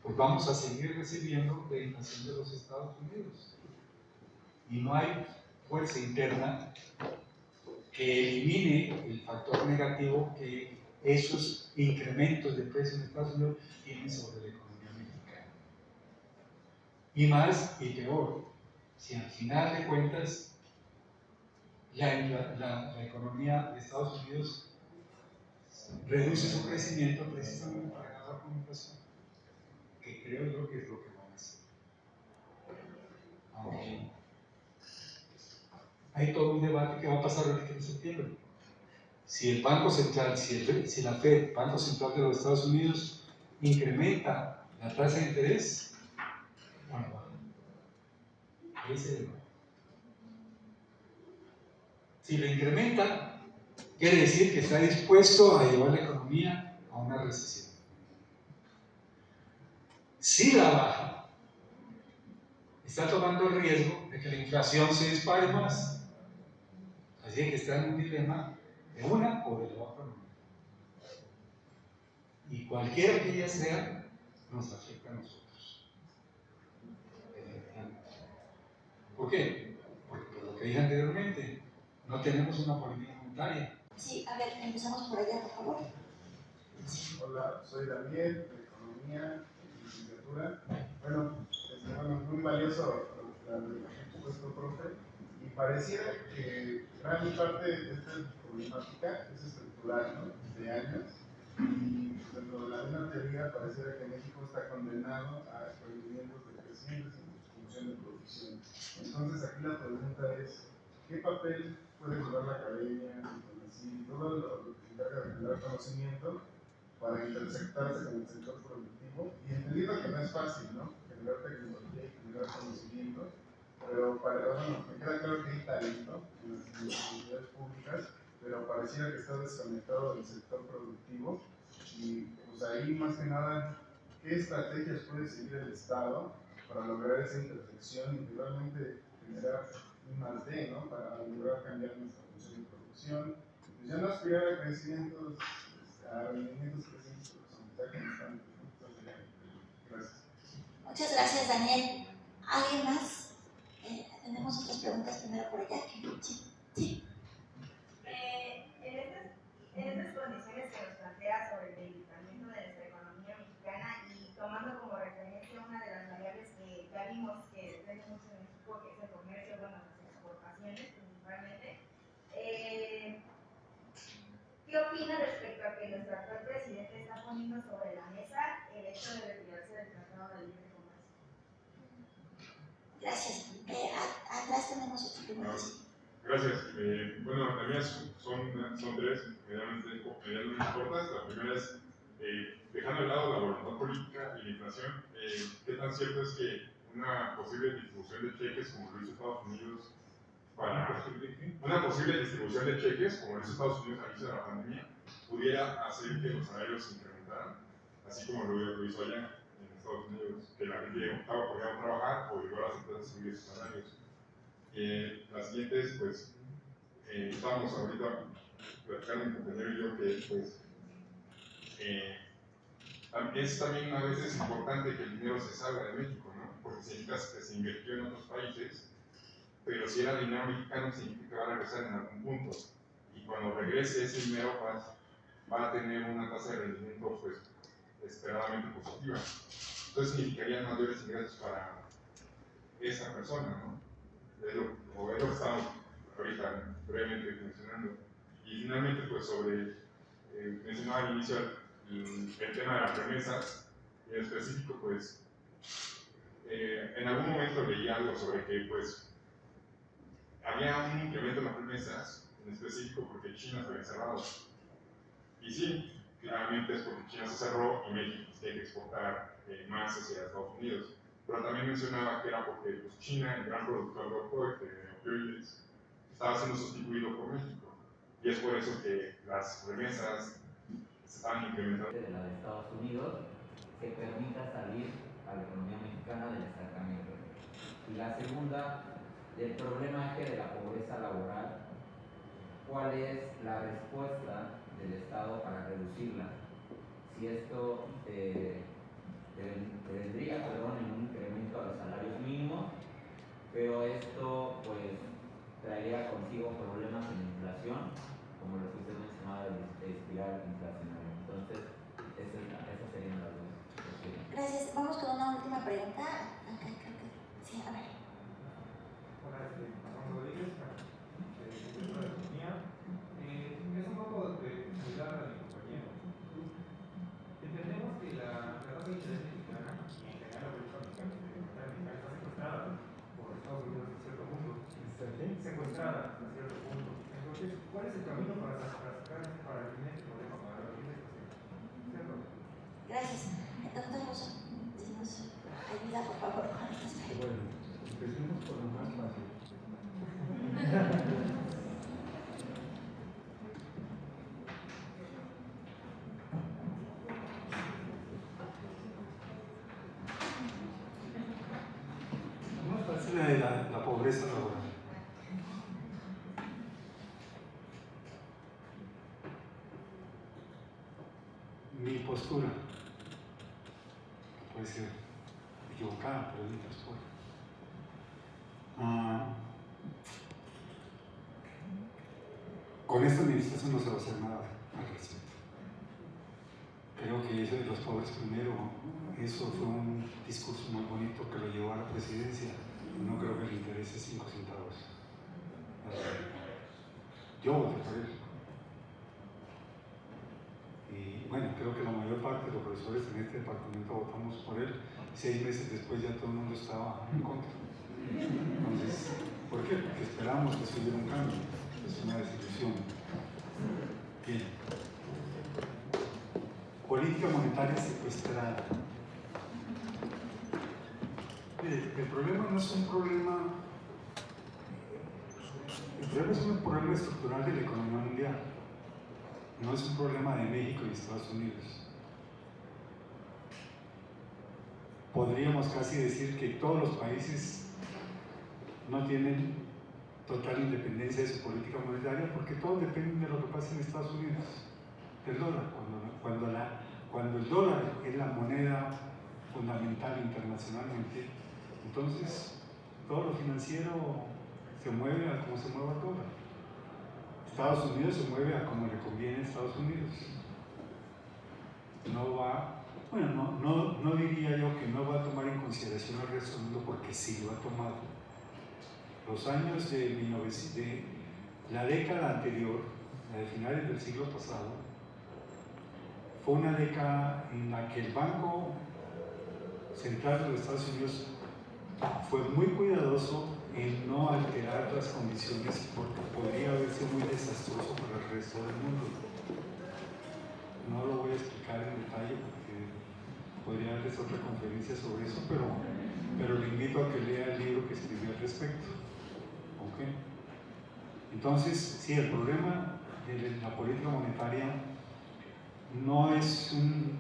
S4: pues vamos a seguir recibiendo la inflación de los Estados Unidos. Y no hay fuerza interna que elimine el factor negativo que esos incrementos de precios en Estados Unidos tienen sobre la economía mexicana. Y más y peor, si al final de cuentas la economía de Estados Unidos reduce su crecimiento precisamente para acabar con la inflación, que creo yo que es lo que van a hacer. Aunque hay todo un debate que va a pasar ahorita en septiembre. Si el Banco Central, si la Fed, Banco Central de los Estados Unidos, incrementa la tasa de interés, bueno, ahí se debate. Si lo incrementa, quiere decir que está dispuesto a llevar la economía a una recesión. Si la baja, está tomando el riesgo de que la inflación se dispare más. Así que está en un dilema de una o de la otra manera. Y cualquiera que ella sea, nos afecta a nosotros. ¿Por qué? Porque por lo que dije anteriormente, no tenemos una política monetaria.
S2: Sí, a ver, empezamos por allá, por favor.
S5: Hola, soy Daniel, de Economía y Licenciatura. Bueno, muy valioso lo que ha expuesto, profe, y pareciera que gran parte de esta problemática es estructural, ¿no? De años, y dentro de la misma teoría pareciera que México está condenado a rendimientos decrecientes en función de producción. Entonces aquí la pregunta es, ¿qué papel puede jugar la academia, todo lo que se encarga de generar conocimiento para intersectarse con el sector productivo? Y entendiendo que no es fácil, ¿no? Generar tecnología y generar conocimiento, pero me queda claro que hay talento en las universidades públicas, pero pareciera que está desconectado del sector productivo y pues ahí más que nada, ¿qué estrategias puede seguir el Estado para lograr esa intersección y realmente generar un más D, ¿no? Para lograr cambiar nuestra función de producción? Pues ya no aspirar a crecimientos, a rendimientos crecientes, pero está constante. Gracias.
S2: Muchas gracias, Daniel. ¿Alguien más? Tenemos otras preguntas primero por allá. Sí.
S6: En estas condiciones que nos plantea sobre el debilitamiento de nuestra economía mexicana y tomando como referencia una de las variables que ya vimos que depende mucho de México, que es el comercio, bueno, las exportaciones principalmente, ¿qué opina respecto a que nuestro actual presidente está poniendo sobre la mesa el hecho de retirarse del Tratado de Libre Comercio?
S2: Gracias. Atrás tenemos otra pregunta.
S7: Gracias. Bueno, las mías son tres, medianamente cortas. La primera es, dejando de lado la voluntad política y la inflación, ¿qué tan cierto es que una posible distribución de cheques, como lo hizo Estados Unidos, una posible distribución de cheques, como lo hizo Estados Unidos al inicio de la pandemia, pudiera hacer que los salarios se incrementaran, así como lo hizo allá en Estados Unidos, que la gente optaba por ir a trabajar o obligó a las empresas a subir sus salarios? Las siguientes, pues, estamos ahorita platicando mi compañero y yo que, pues, es también a veces importante que el dinero se salga de México, ¿no? Porque significa que se invirtió en otros países, pero si era dinero mexicano, significa que va a regresar en algún punto. Y cuando regrese ese dinero, va a tener una tasa de rendimiento, pues, esperadamente positiva. Entonces significarían mayores ingresos para esa persona, ¿no? Es lo que estamos ahorita brevemente mencionando. Y finalmente, pues sobre, mencionaba al inicio el tema de las remesas, y en específico, pues, en algún momento leí algo sobre que, pues, había un incremento en las remesas, en específico porque China se había cerrado. Y sí, claramente es porque China se cerró y México tiene que exportar más hacia Estados Unidos. Pero también mencionaba que era porque pues, China, el gran productor de opioides, estaba siendo sustituido por México. Y es por eso que las remesas se están incrementando.
S8: De la de Estados Unidos, que permita salir a la economía mexicana del estancamiento. Y la segunda, el problema es que de la pobreza laboral, ¿cuál es la respuesta del Estado para reducirla? Si esto vendría en un incremento a los salarios mínimos, pero esto pues traería consigo problemas en la inflación, como lo que usted mencionaba de espiral inflacionaria. Entonces, esas serían las dos.
S2: Gracias. Vamos con una última pregunta. Acá creo que sí, a ver.
S9: Hola, Juan Rodríguez, Secretario de Economía. Es un poco de ayudar a mi compañero. Entendemos que la tasa de interés mexicana, y en general la política mexicana, está secuestrada por Estados Unidos en cierto punto. Secuestrada hasta cierto punto. Entonces, ¿cuál es el camino para eliminar este problema, para resolver esta situación? ¿Cierto?
S2: Gracias. Entonces, si nos ayuda, por favor, con estas preguntas.
S3: Bueno, empecemos por lo más fácil. Lo más fácil es la pobreza laboral. Mi postura puede ser equivocada, pero es mi postura. Con esta administración no se va a hacer nada al respecto. Creo que eso de los pobres primero, eso fue un discurso muy bonito que lo llevó a la presidencia. No creo que le interese 5 centavos. Yo voté por él. Y bueno, creo que la mayor parte de los profesores en este departamento votamos por él. 6 meses después ya todo el mundo estaba en contra. Entonces, ¿por qué? Porque esperábamos que se hubiera un cambio. Es una desilusión. Bien. Política monetaria secuestrada. Mire, el problema no es un problema. El problema es un problema estructural de la economía mundial. No es un problema de México y Estados Unidos.
S4: podríamos casi decir que todos los países no tienen total independencia de su política monetaria, porque todos dependen de lo que pasa en Estados Unidos, del dólar. Cuando el dólar es la moneda fundamental internacionalmente, entonces todo lo financiero se mueve a como se mueve el dólar. Estados Unidos se mueve a como le conviene a Estados Unidos. No va, bueno, no diría yo que no va a tomar en consideración el resto del mundo, porque sí lo ha tomado. Los años de la década anterior, la de finales del siglo pasado, fue una década en la que el Banco Central de los Estados Unidos fue muy cuidadoso en no alterar las condiciones, porque podría haber sido muy desastroso para el resto del mundo. No lo voy a explicar en detalle porque podría darles otra conferencia sobre eso, pero le invito a que lea el libro que escribió al respecto. ¿Okay? Entonces, sí, el problema de la política monetaria no es un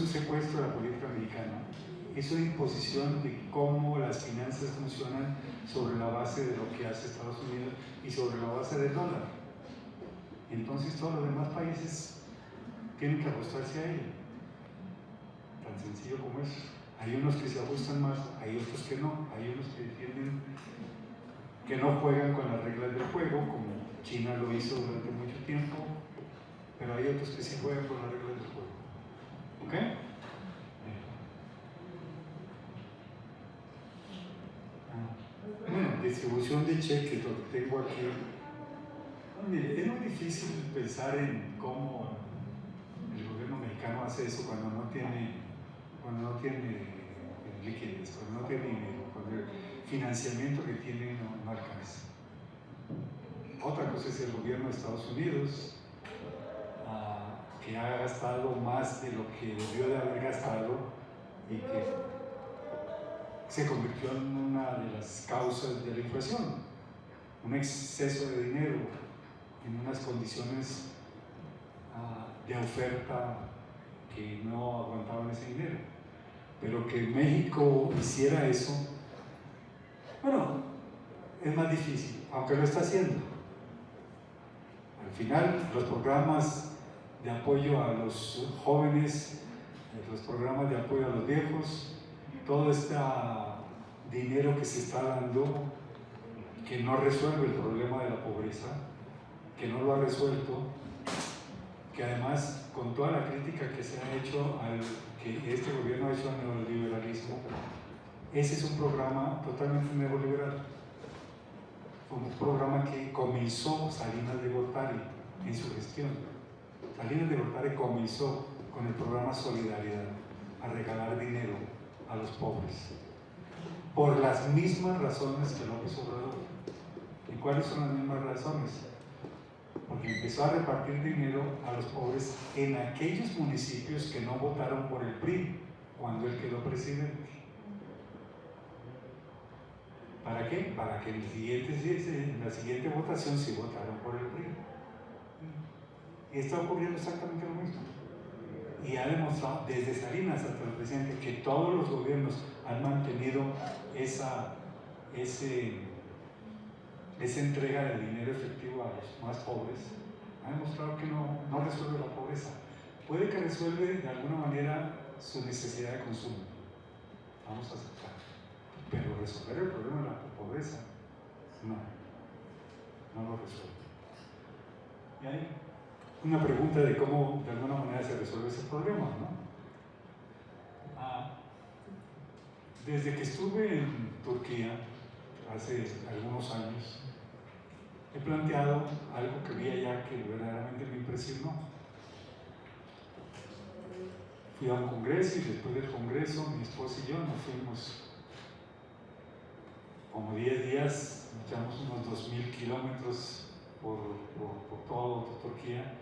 S4: secuestro de la política americana, es una imposición de cómo las finanzas funcionan sobre la base de lo que hace Estados Unidos y sobre la base del dólar. Entonces todos los demás países tienen que ajustarse a ello. Tan sencillo como eso. Hay unos que se ajustan más, hay otros que no. Hay unos que defienden que no juegan con las reglas del juego, como China lo hizo durante mucho tiempo, pero hay otros que sí juegan con las reglas del juego. ¿Ok? Distribución de cheques, lo que tengo aquí. Mire, es muy difícil pensar en cómo el gobierno mexicano hace eso cuando no tiene liquidez, cuando no tiene dinero, cuando el financiamiento que tiene no alcanza. Otra cosa es el gobierno de Estados Unidos, que ha gastado más de lo que debió de haber gastado y que se convirtió en una de las causas de la inflación, un exceso de dinero en unas condiciones de oferta que no aguantaban ese dinero. Pero que México hiciera eso, bueno, es más difícil, aunque lo está haciendo. Al final, los programas de apoyo a los jóvenes, los programas de apoyo a los viejos, todo este dinero que se está dando, que no resuelve el problema de la pobreza, que no lo ha resuelto, que además, con toda la crítica que se ha hecho que este gobierno ha hecho al neoliberalismo, ese es un programa totalmente neoliberal. Un programa que comenzó Salinas de Gortari en su gestión. Salinas de Gortari comenzó con el programa Solidaridad, a regalar dinero a los pobres, por las mismas razones que López Obrador. ¿Y cuáles son las mismas razones? Porque empezó a repartir dinero a los pobres en aquellos municipios que no votaron por el PRI cuando él quedó presidente. ¿Para qué? Para que en la siguiente votación sí votaron por el PRI. Y está ocurriendo exactamente lo mismo. Y ha demostrado desde Salinas hasta el presidente que todos los gobiernos han mantenido esa entrega de dinero efectivo a los más pobres. Ha demostrado que no resuelve la pobreza. Puede que resuelve de alguna manera su necesidad de consumo. Vamos a aceptar. Pero resolver el problema de la pobreza, no lo resuelve. ¿Y hay una pregunta de cómo de alguna manera se resuelve ese problema, ¿no? Desde que estuve en Turquía hace algunos años, he planteado algo que vi allá que verdaderamente me impresionó. Fui a un congreso y después del congreso mi esposa y yo nos fuimos como 10 días, echamos unos 2.000 kilómetros por toda Turquía,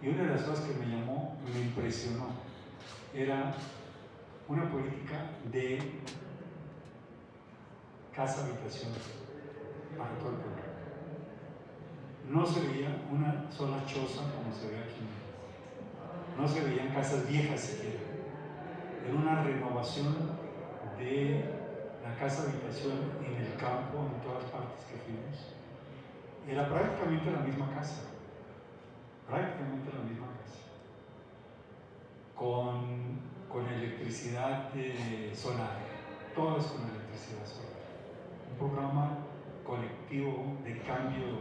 S4: y una de las cosas que me impresionó era una política de casa-habitación para todo el pueblo. No se veía una sola choza como se ve aquí. No se veían casas viejas siquiera. era una renovación de la casa habitación en el campo, en todas partes que fuimos. Era prácticamente la misma casa, con electricidad solar, todas con electricidad solar. Un programa colectivo de cambio.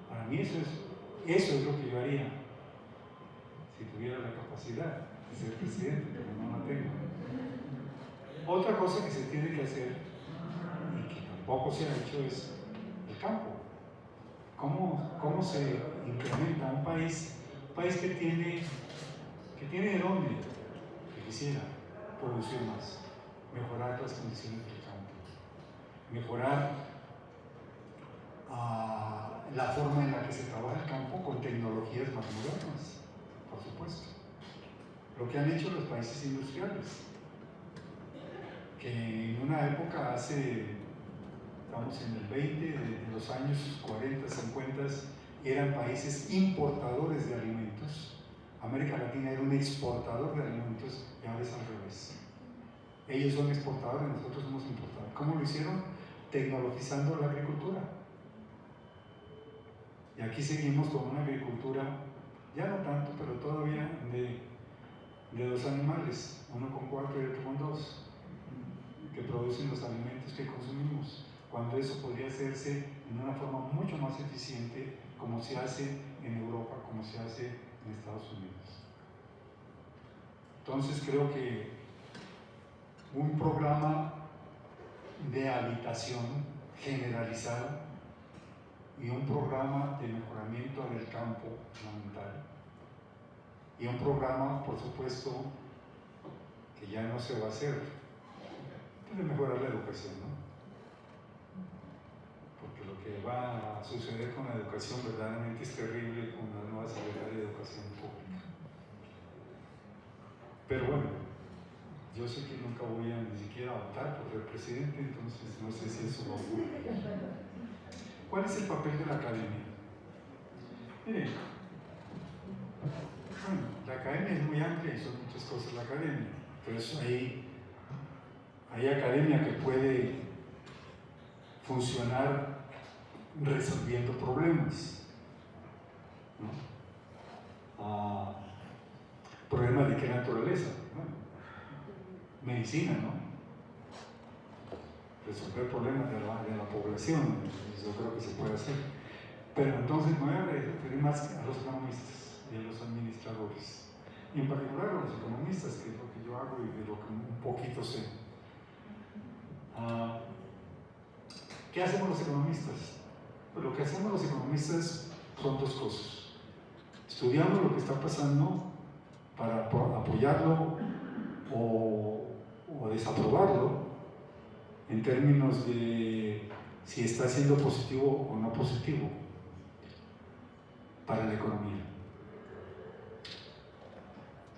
S4: Para mí eso es lo que yo haría si tuviera la capacidad de ser presidente, pero no la tengo. Otra cosa que se tiene que hacer y que tampoco se ha hecho es el campo. ¿Cómo se incrementa un país que tiene de dónde, que quisiera producir más, mejorar las condiciones del campo, mejorar la forma en la que se trabaja el campo con tecnologías más modernas, por supuesto. Lo que han hecho los países industriales, que en una época estamos en el 20, de los años 40, 50, eran países importadores de alimentos. América Latina era un exportador de alimentos y ahora es al revés. Ellos son exportadores, nosotros somos importadores. ¿Cómo lo hicieron? Tecnologizando la agricultura. Y aquí seguimos con una agricultura, ya no tanto, pero todavía de dos animales, uno con 4 y otro con 2, que producen los alimentos que consumimos, cuando eso podría hacerse en una forma mucho más eficiente, como se hace en Europa, como se hace en Estados Unidos. Entonces creo que un programa de habitación generalizado y un programa de mejoramiento del campo fundamental y un programa, por supuesto, que ya no se va a hacer, de mejorar la educación, ¿no? Porque lo que va a suceder con la educación verdaderamente es terrible con la nueva Secretaría de Educación Pública. Pero bueno, yo sé que nunca voy a ni siquiera votar por ser presidente, entonces no sé si eso va a ocurrir. ¿Cuál es el papel de la academia? Miren, bueno, la academia es muy amplia y son muchas cosas la academia. Entonces hay academia que puede funcionar resolviendo problemas, ¿no? ¿Problemas de qué naturaleza? Bueno, medicina, ¿no? Resolver problemas de la población, yo creo que se puede hacer. Pero entonces me voy a referir más a los economistas y a los administradores, y en particular a los economistas, que es lo que yo hago y de lo que un poquito sé. ¿Qué hacemos los economistas? Pues lo que hacemos los economistas son dos cosas. Estudiamos lo que está pasando para apoyarlo o desaprobarlo en términos de si está siendo positivo o no positivo para la economía.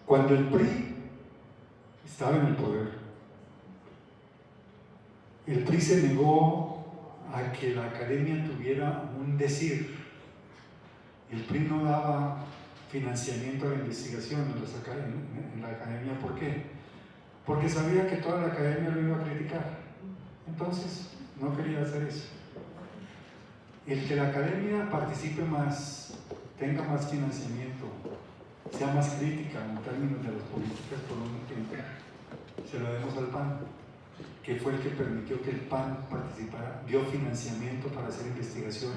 S4: Cuando el PRI estaba en el poder, el PRI se negó a que la academia tuviera un decir. El PRI no daba financiamiento a la investigación en la academia. ¿Por qué? Porque sabía que toda la academia lo iba a criticar. Entonces, no quería hacer eso. El que la academia participe más, tenga más financiamiento, sea más crítica en términos de las políticas por un tiempo, se lo demos al PAN, que fue el que permitió que el PAN participara, dio financiamiento para hacer investigación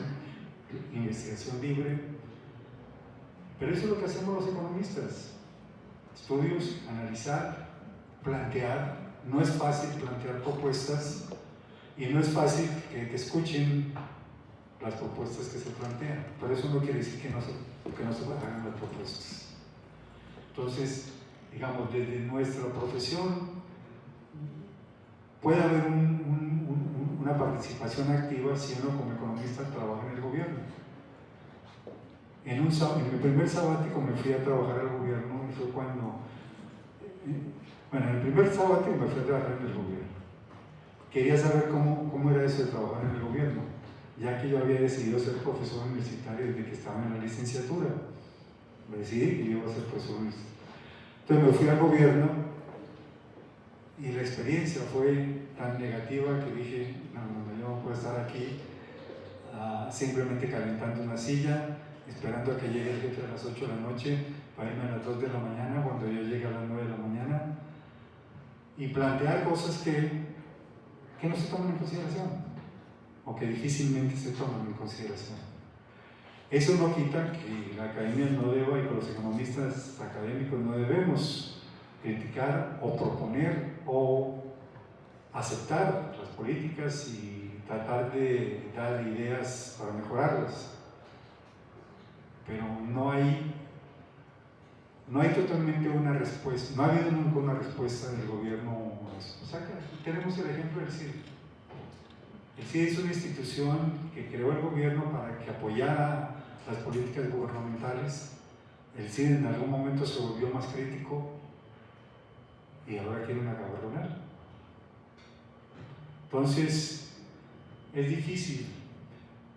S4: libre. Pero eso es lo que hacemos los economistas: estudios, analizar, plantear. No es fácil plantear propuestas y no es fácil que te escuchen las propuestas que se plantean, pero eso no quiere decir que no se hagan las propuestas. Entonces, digamos, desde nuestra profesión puede haber una participación activa si uno como economista trabaja en el gobierno. En mi primer sabático me fui a trabajar al gobierno y fue cuando, en el primer sabático me fui a trabajar en el gobierno. Quería saber cómo era eso de trabajar en el gobierno, ya que yo había decidido ser profesor universitario desde que estaba en la licenciatura. Me decidí que yo iba a ser profesor universitario. Entonces me fui al gobierno y la experiencia fue tan negativa que dije, no, yo no puedo estar aquí simplemente calentando una silla, esperando a que llegue el jefe a las 8 de la noche para irme a las 2 de la mañana cuando yo llegue a las 9 de la mañana y plantear cosas que no se toman en consideración o que difícilmente se toman en consideración. Eso no quita que la academia no deba y que los economistas académicos no debemos criticar o proponer o aceptar las políticas y tratar de dar ideas para mejorarlas. Pero no hay totalmente una respuesta, no ha habido nunca una respuesta del gobierno a eso. O sea, tenemos el ejemplo del CID. El CID es una institución que creó el gobierno para que apoyara las políticas gubernamentales. El CID en algún momento se volvió más crítico y ahora quieren acabar con él. Entonces, es difícil.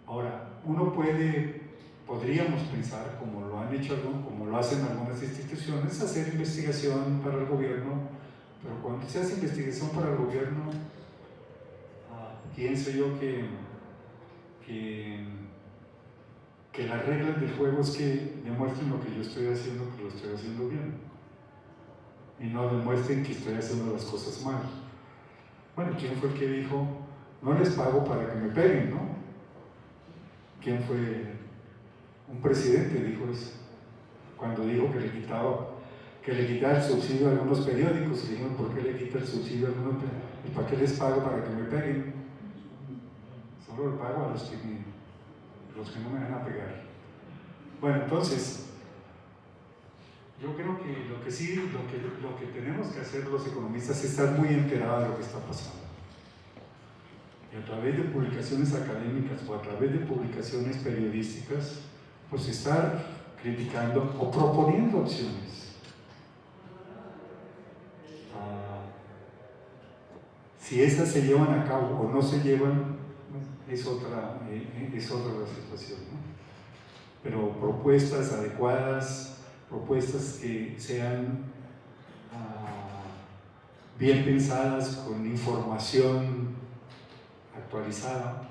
S4: Ahora, podríamos pensar, como lo han hecho, como lo hacen algunas instituciones, hacer investigación para el gobierno, pero cuando se hace investigación para el gobierno, pienso yo que las reglas del juego es que demuestren lo que yo estoy haciendo, que lo estoy haciendo bien, y no demuestren que estoy haciendo las cosas mal. Bueno, ¿quién fue el que dijo, no les pago para que me peguen, no? ¿Quién fue? Un presidente dijo eso, cuando dijo que le quitaba el subsidio a algunos periódicos. Y dijeron, ¿por qué le quita el subsidio a algunos periódicos? ¿Y para qué les pago para que me peguen? Solo le pago a los que no me van a pegar. Bueno, entonces, yo creo que lo que tenemos que hacer los economistas es estar muy enterados de lo que está pasando. Y a través de publicaciones académicas o a través de publicaciones periodísticas, pues estar criticando o proponiendo opciones. Si estas se llevan a cabo o no se llevan, es otra la situación, ¿no? Pero propuestas adecuadas, propuestas que sean bien pensadas, con información actualizada,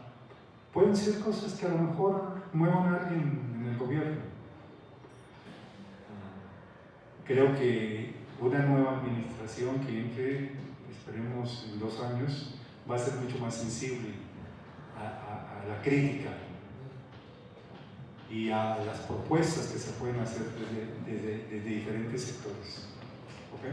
S4: pueden ser cosas que a lo mejor muevan a alguien en el gobierno. Creo que una nueva administración que entre, esperemos en 2 años, va a ser mucho más sensible a la crítica y a las propuestas que se pueden hacer desde diferentes sectores. ¿Ok?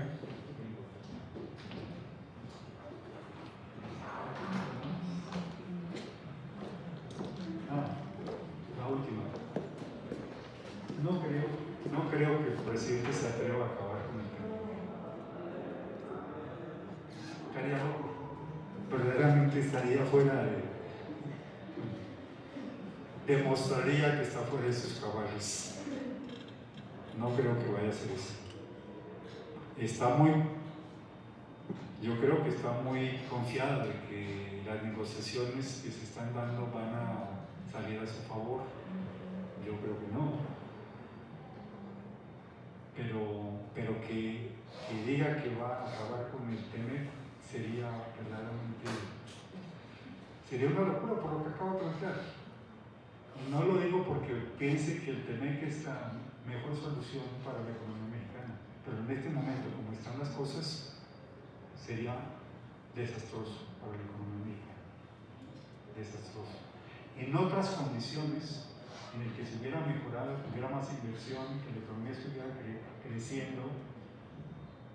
S4: La última. No creo que el presidente se atreva a acabar con el tema. Estaría loco. Verdaderamente estaría fuera demostraría que está fuera de sus cabales. No creo que vaya a hacer eso. Yo creo que está muy confiada de que las negociaciones que se están dando van a salir a su favor. Yo creo que no. Pero que diga que va a acabar con el TEMEC sería verdaderamente una locura por lo que acabo de plantear. No lo digo porque piense que el TEMEC es la mejor solución para la economía mexicana, pero en este momento, como están las cosas, sería desastroso para la economía mexicana. Desastroso. En otras condiciones, en el que se hubiera mejorado, que hubiera más inversión, que la economía estuviera creciendo,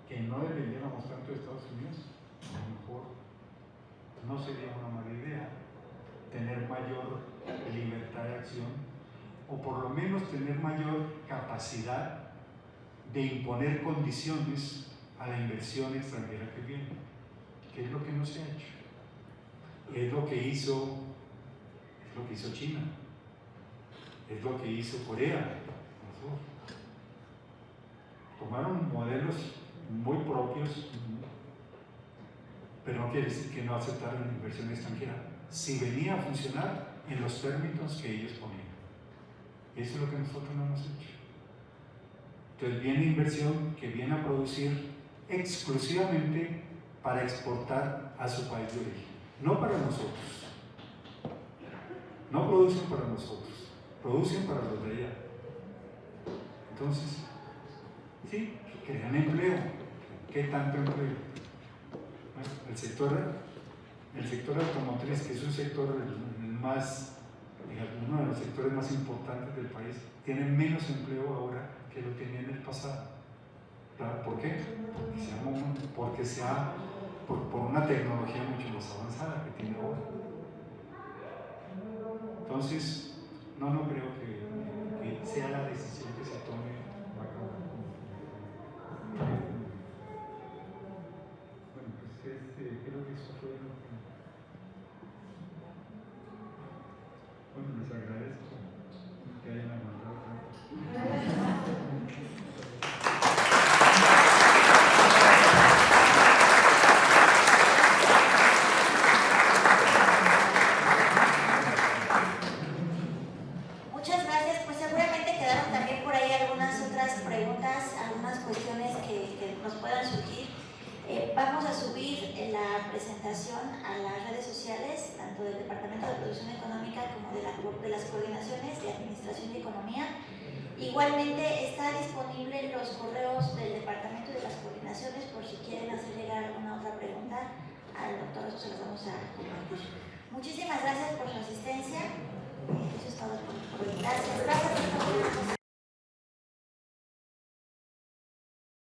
S4: que no dependiéramos tanto de Estados Unidos, a lo mejor no sería una mala idea tener mayor libertad de acción, o por lo menos tener mayor capacidad de imponer condiciones a la inversión extranjera que viene, que es lo que no se ha hecho. Es lo que hizo China, es lo que hizo Corea. Tomaron modelos muy propios, pero no quiere decir que no aceptaran la inversión extranjera si venía a funcionar en los términos que ellos ponían. Eso es lo que nosotros no hemos hecho. Entonces viene inversión que viene a producir exclusivamente para exportar a su país de origen, no para nosotros. No producen para nosotros, producen para los de allá. Entonces, sí, crean empleo. ¿Qué tanto empleo? Bueno, el sector automotriz, que es un sector más, uno de los sectores más importantes del país, tiene menos empleo ahora que lo tenía en el pasado. Claro, ¿por qué? Por una tecnología mucho más avanzada que tiene ahora. Entonces, no creo que sea la decisión que se tome acá. Bueno, pues creo que eso fue lo que... Bueno, les agradezco que hayan aguantado tanto.
S2: Muchas gracias, pues seguramente quedaron también por ahí algunas otras preguntas, algunas cuestiones que nos puedan surgir. Vamos a subir la presentación a las redes sociales, tanto del Departamento de Producción Económica como de las coordinaciones de Administración y Economía. Igualmente está disponible en los correos del Departamento de las Coordinaciones por si quieren hacer llegar alguna otra pregunta al doctor, eso se los vamos a compartir. Muchísimas gracias por su asistencia. Eso es todo por hoy. Gracias. Gracias a todos.